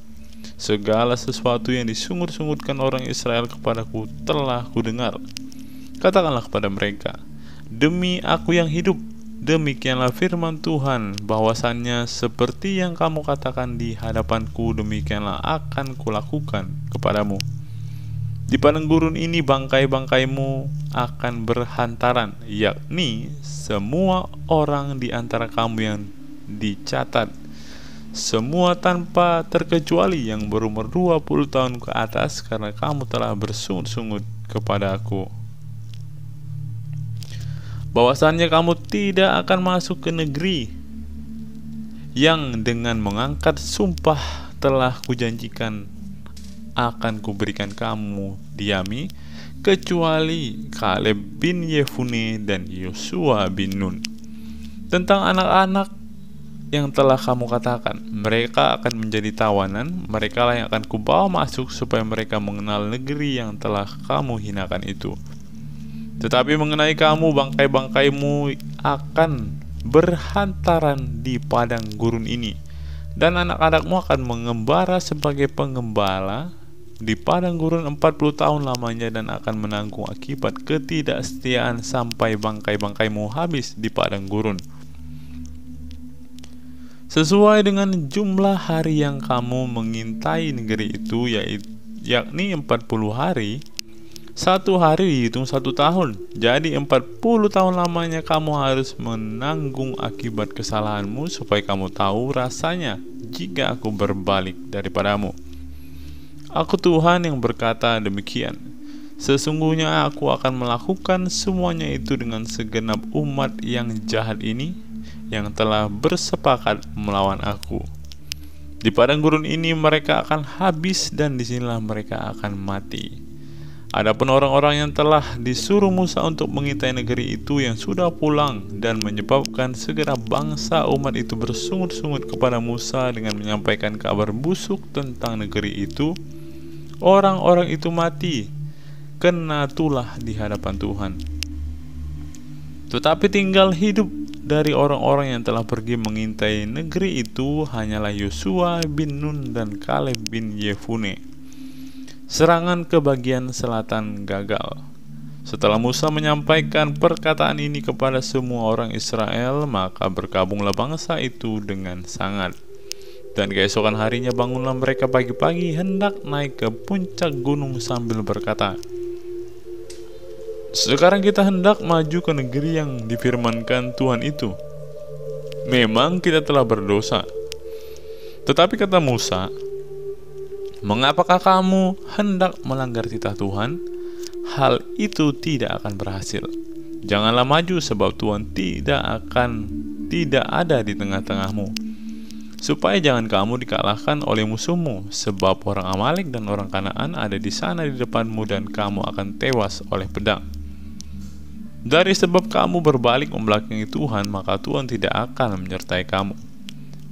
Segala sesuatu yang disungut-sungutkan orang Israel kepadaku telah kudengar. Katakanlah kepada mereka, demi aku yang hidup, demikianlah firman Tuhan, bahwasannya seperti yang kamu katakan di hadapanku, demikianlah akan kulakukan kepadamu. Di padang gurun ini bangkai-bangkaimu akan berhantaran, yakni semua orang di antara kamu yang dicatat, semua tanpa terkecuali yang berumur 20 tahun ke atas, karena kamu telah bersungut-sungut kepada aku. Bahwasannya kamu tidak akan masuk ke negeri yang dengan mengangkat sumpah telah kujanjikan akan kuberikan kamu diami, kecuali Kaleb bin Yefune dan Yosua bin Nun. Tentang anak-anak yang telah kamu katakan, mereka akan menjadi tawanan, mereka lah yang akan kubawa masuk supaya mereka mengenal negeri yang telah kamu hinakan itu. Tetapi mengenai kamu, bangkai-bangkaimu akan berhantaran di padang gurun ini, dan anak-anakmu akan mengembara sebagai pengembala di padang gurun 40 tahun lamanya dan akan menanggung akibat ketidaksetiaan sampai bangkai-bangkaimu habis di padang gurun. Sesuai dengan jumlah hari yang kamu mengintai negeri itu, yakni 40 hari, satu hari dihitung 1 tahun. Jadi 40 tahun lamanya kamu harus menanggung akibat kesalahanmu, supaya kamu tahu rasanya jika aku berbalik daripadamu. Aku Tuhan yang berkata demikian. Sesungguhnya aku akan melakukan semuanya itu dengan segenap umat yang jahat ini, yang telah bersepakat melawan aku. Di padang gurun ini mereka akan habis, dan disinilah mereka akan mati. Adapun orang-orang yang telah disuruh Musa untuk mengintai negeri itu yang sudah pulang, dan menyebabkan segenap bangsa umat itu bersungut-sungut kepada Musa dengan menyampaikan kabar busuk tentang negeri itu, orang-orang itu mati, kena tulah di hadapan Tuhan. Tetapi tinggal hidup dari orang-orang yang telah pergi mengintai negeri itu hanyalah Yosua bin Nun dan Kaleb bin Yefune. Serangan ke bagian selatan gagal. Setelah Musa menyampaikan perkataan ini kepada semua orang Israel, maka berkabunglah bangsa itu dengan sangat. Dan keesokan harinya bangunlah mereka pagi-pagi hendak naik ke puncak gunung sambil berkata, sekarang kita hendak maju ke negeri yang difirmankan Tuhan itu. Memang kita telah berdosa. Tetapi kata Musa, mengapakah kamu hendak melanggar titah Tuhan? Hal itu tidak akan berhasil. Janganlah maju, sebab Tuhan tidak ada di tengah-tengahmu, supaya jangan kamu dikalahkan oleh musuhmu, sebab orang Amalek dan orang Kanaan ada di sana di depanmu, dan kamu akan tewas oleh pedang. Dari sebab kamu berbalik membelakangi Tuhan, maka Tuhan tidak akan menyertai kamu.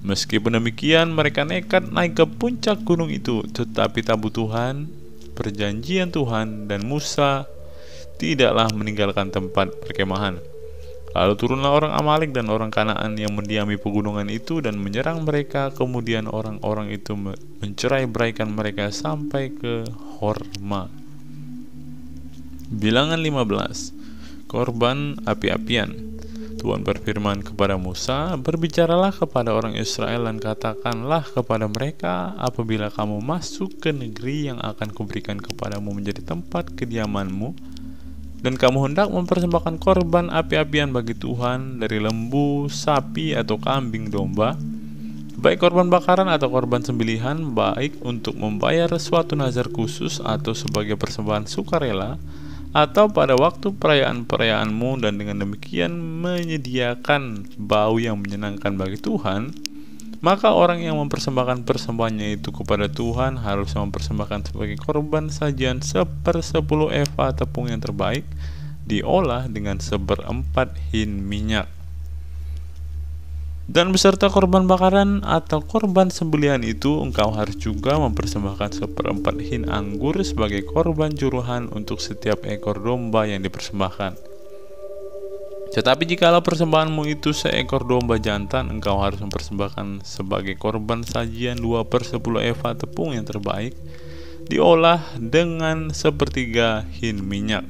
Meskipun demikian, mereka nekat naik ke puncak gunung itu, tetapi tabut Tuhan, perjanjian Tuhan, dan Musa tidaklah meninggalkan tempat perkemahan. Lalu turunlah orang Amalek dan orang Kanaan yang mendiami pegunungan itu dan menyerang mereka. Kemudian orang-orang itu mencerai-beraikan mereka sampai ke Horma. Bilangan 15. Korban api-apian. Tuhan berfirman kepada Musa, berbicaralah kepada orang Israel dan katakanlah kepada mereka, apabila kamu masuk ke negeri yang akan kuberikan kepadamu menjadi tempat kediamanmu, dan kamu hendak mempersembahkan korban api-apian bagi Tuhan dari lembu, sapi, atau kambing domba, baik korban bakaran atau korban sembelihan, baik untuk membayar suatu nazar khusus atau sebagai persembahan sukarela, atau pada waktu perayaan-perayaanmu, dan dengan demikian menyediakan bau yang menyenangkan bagi Tuhan, maka orang yang mempersembahkan persembahannya itu kepada Tuhan harus mempersembahkan sebagai korban sajian 1/10 eva tepung yang terbaik, diolah dengan 1/4 hin minyak. Dan beserta korban bakaran atau korban sembelihan itu, engkau harus juga mempersembahkan 1/4 hin anggur sebagai korban juruhan untuk setiap ekor domba yang dipersembahkan. Tetapi jikalau persembahanmu itu seekor domba jantan, engkau harus mempersembahkan sebagai korban sajian 2/10 eva tepung yang terbaik, diolah dengan 1/3 hin minyak.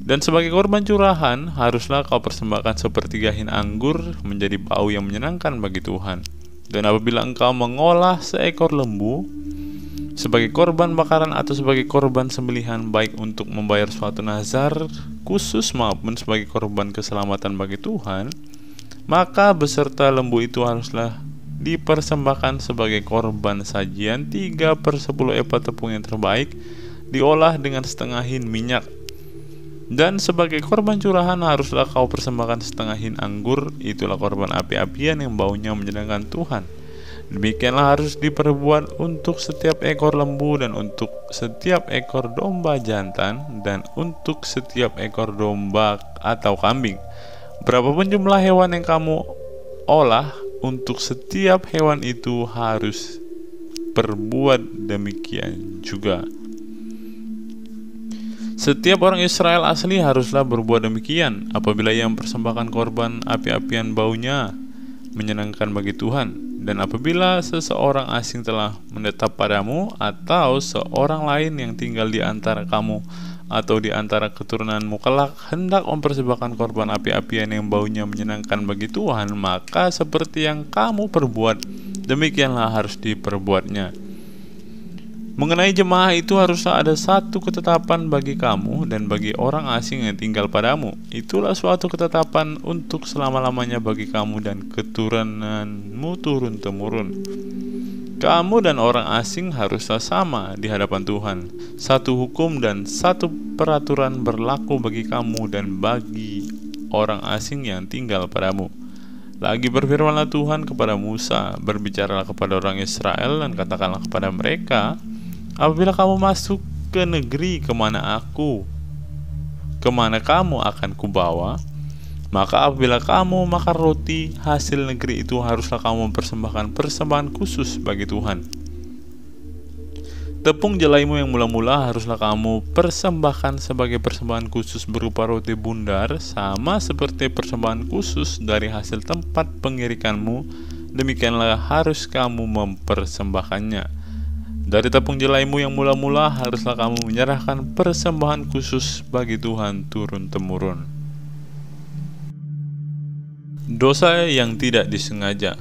Dan sebagai korban curahan, haruslah kau persembahkan 1/3 hin anggur menjadi bau yang menyenangkan bagi Tuhan. Dan apabila engkau mengolah seekor lembu sebagai korban bakaran atau sebagai korban sembelihan, baik untuk membayar suatu nazar khusus maupun sebagai korban keselamatan bagi Tuhan, maka beserta lembu itu haruslah dipersembahkan sebagai korban sajian 3/10 eva tepung yang terbaik, diolah dengan 1/2 hin minyak. Dan sebagai korban curahan haruslah kau persembahkan 1/2 hin anggur, itulah korban api-apian yang baunya menyenangkan Tuhan. Demikianlah harus diperbuat untuk setiap ekor lembu, dan untuk setiap ekor domba jantan, dan untuk setiap ekor domba atau kambing. Berapapun jumlah hewan yang kamu olah, untuk setiap hewan itu harus perbuat demikian juga. Setiap orang Israel asli haruslah berbuat demikian apabila ia mempersembahkan korban api-apian baunya menyenangkan bagi Tuhan. Dan apabila seseorang asing telah menetap padamu, atau seorang lain yang tinggal di antara kamu atau di antara keturunanmu kelak hendak mempersembahkan korban api-apian yang baunya menyenangkan bagi Tuhan, maka seperti yang kamu perbuat, demikianlah harus diperbuatnya. Mengenai jemaah itu haruslah ada satu ketetapan bagi kamu dan bagi orang asing yang tinggal padamu. Itulah suatu ketetapan untuk selama-lamanya bagi kamu dan keturunanmu turun-temurun. Kamu dan orang asing haruslah sama di hadapan Tuhan. Satu hukum dan satu peraturan berlaku bagi kamu dan bagi orang asing yang tinggal padamu. Lagi berfirmanlah Tuhan kepada Musa, berbicaralah kepada orang Israel dan katakanlah kepada mereka, apabila kamu masuk ke negeri kemana kamu akan kubawa, maka apabila kamu makan roti hasil negeri itu, haruslah kamu mempersembahkan persembahan khusus bagi Tuhan. Tepung jelaimu yang mula-mula haruslah kamu persembahkan sebagai persembahan khusus berupa roti bundar, sama seperti persembahan khusus dari hasil tempat pengirikanmu, demikianlah harus kamu mempersembahkannya. Dari tepung jelaimu yang mula-mula haruslah kamu menyerahkan persembahan khusus bagi Tuhan turun-temurun. Dosa yang tidak disengaja.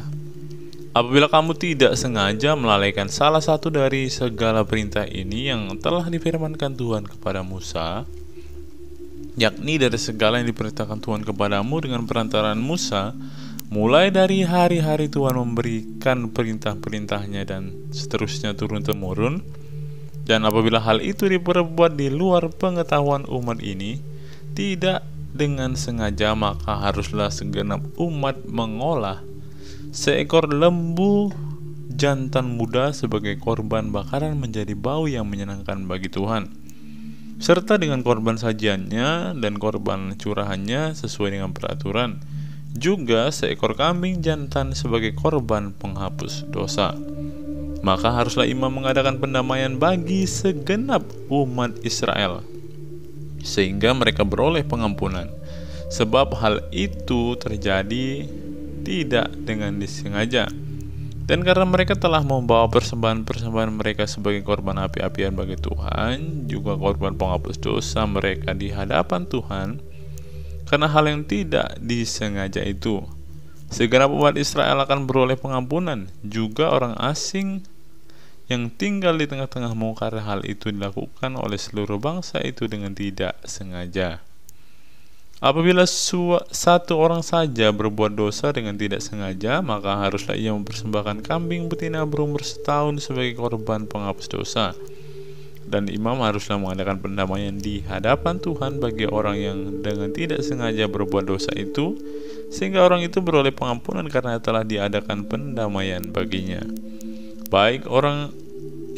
Apabila kamu tidak sengaja melalaikan salah satu dari segala perintah ini yang telah difirmankan Tuhan kepada Musa, yakni dari segala yang diperintahkan Tuhan kepadamu dengan perantaraan Musa, mulai dari hari-hari Tuhan memberikan perintah-perintahnya dan seterusnya turun-temurun, dan apabila hal itu diperbuat di luar pengetahuan umat ini, tidak dengan sengaja, maka haruslah segenap umat mengolah seekor lembu jantan muda sebagai korban bakaran menjadi bau yang menyenangkan bagi Tuhan, serta dengan korban sajiannya dan korban curahannya sesuai dengan peraturan. Juga seekor kambing jantan sebagai korban penghapus dosa. Maka haruslah imam mengadakan pendamaian bagi segenap umat Israel, sehingga mereka beroleh pengampunan, sebab hal itu terjadi tidak dengan disengaja. Dan karena mereka telah membawa persembahan-persembahan mereka sebagai korban api-apian bagi Tuhan, juga korban penghapus dosa mereka di hadapan Tuhan, karena hal yang tidak disengaja itu, segenap umat Israel akan beroleh pengampunan, juga orang asing yang tinggal di tengah-tengahmu, karena hal itu dilakukan oleh seluruh bangsa itu dengan tidak sengaja. Apabila satu orang saja berbuat dosa dengan tidak sengaja, maka haruslah ia mempersembahkan kambing betina berumur setahun sebagai korban penghapus dosa. Dan imam haruslah mengadakan pendamaian di hadapan Tuhan bagi orang yang dengan tidak sengaja berbuat dosa itu, sehingga orang itu beroleh pengampunan karena telah diadakan pendamaian baginya, baik orang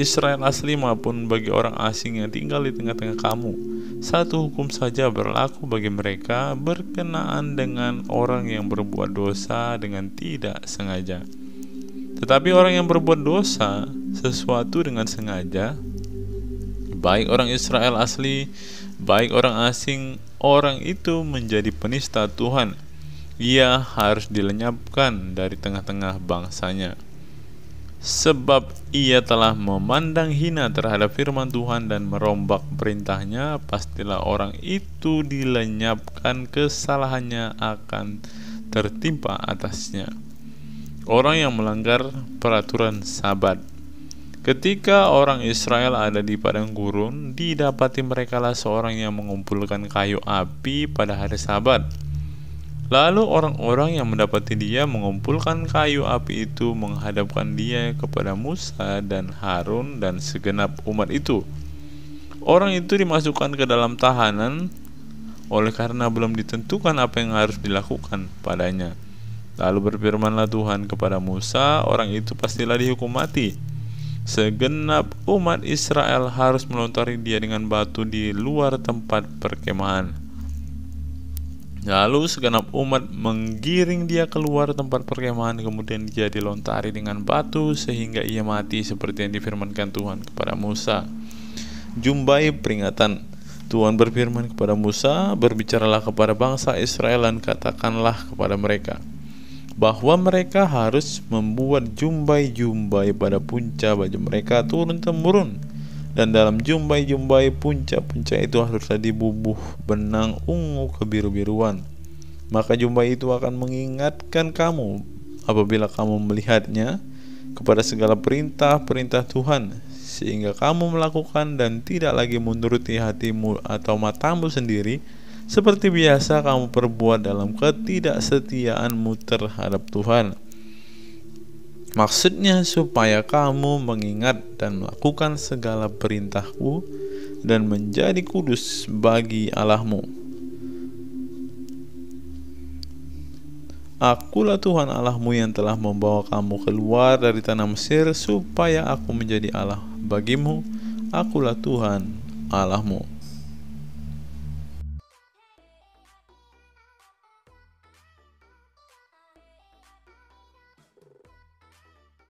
Israel asli maupun bagi orang asing yang tinggal di tengah-tengah kamu. Satu hukum saja berlaku bagi mereka berkenaan dengan orang yang berbuat dosa dengan tidak sengaja. Tetapi orang yang berbuat dosa sesuatu dengan sengaja, baik orang Israel asli, baik orang asing, orang itu menjadi penista Tuhan. Ia harus dilenyapkan dari tengah-tengah bangsanya, sebab ia telah memandang hina terhadap firman Tuhan dan merombak perintahnya. Pastilah orang itu dilenyapkan, kesalahannya akan tertimpa atasnya. Orang yang melanggar peraturan Sabat. Ketika orang Israel ada di padang gurun, didapati merekalah seorang yang mengumpulkan kayu api pada hari Sabat. Lalu orang-orang yang mendapati dia mengumpulkan kayu api itu menghadapkan dia kepada Musa dan Harun dan segenap umat itu. Orang itu dimasukkan ke dalam tahanan oleh karena belum ditentukan apa yang harus dilakukan padanya. Lalu berfirmanlah Tuhan kepada Musa, orang itu pastilah dihukum mati. Segenap umat Israel harus melontari dia dengan batu di luar tempat perkemahan. Lalu segenap umat menggiring dia keluar tempat perkemahan, kemudian dia dilontari dengan batu sehingga ia mati seperti yang difirmankan Tuhan kepada Musa. Jumbai peringatan. Tuhan berfirman kepada Musa, berbicaralah kepada bangsa Israel dan katakanlah kepada mereka, bahwa mereka harus membuat jumbai-jumbai pada punca baju mereka turun-temurun, dan dalam jumbai-jumbai punca-punca itu haruslah dibubuh benang ungu kebiru-biruan. Maka jumbai itu akan mengingatkan kamu apabila kamu melihatnya kepada segala perintah-perintah Tuhan, sehingga kamu melakukan dan tidak lagi menuruti hatimu atau matamu sendiri, seperti biasa kamu perbuat dalam ketidaksetiaanmu terhadap Tuhan. Maksudnya supaya kamu mengingat dan melakukan segala perintahku dan menjadi kudus bagi Allahmu. Akulah Tuhan Allahmu yang telah membawa kamu keluar dari tanah Mesir, supaya aku menjadi Allah bagimu. Akulah Tuhan Allahmu.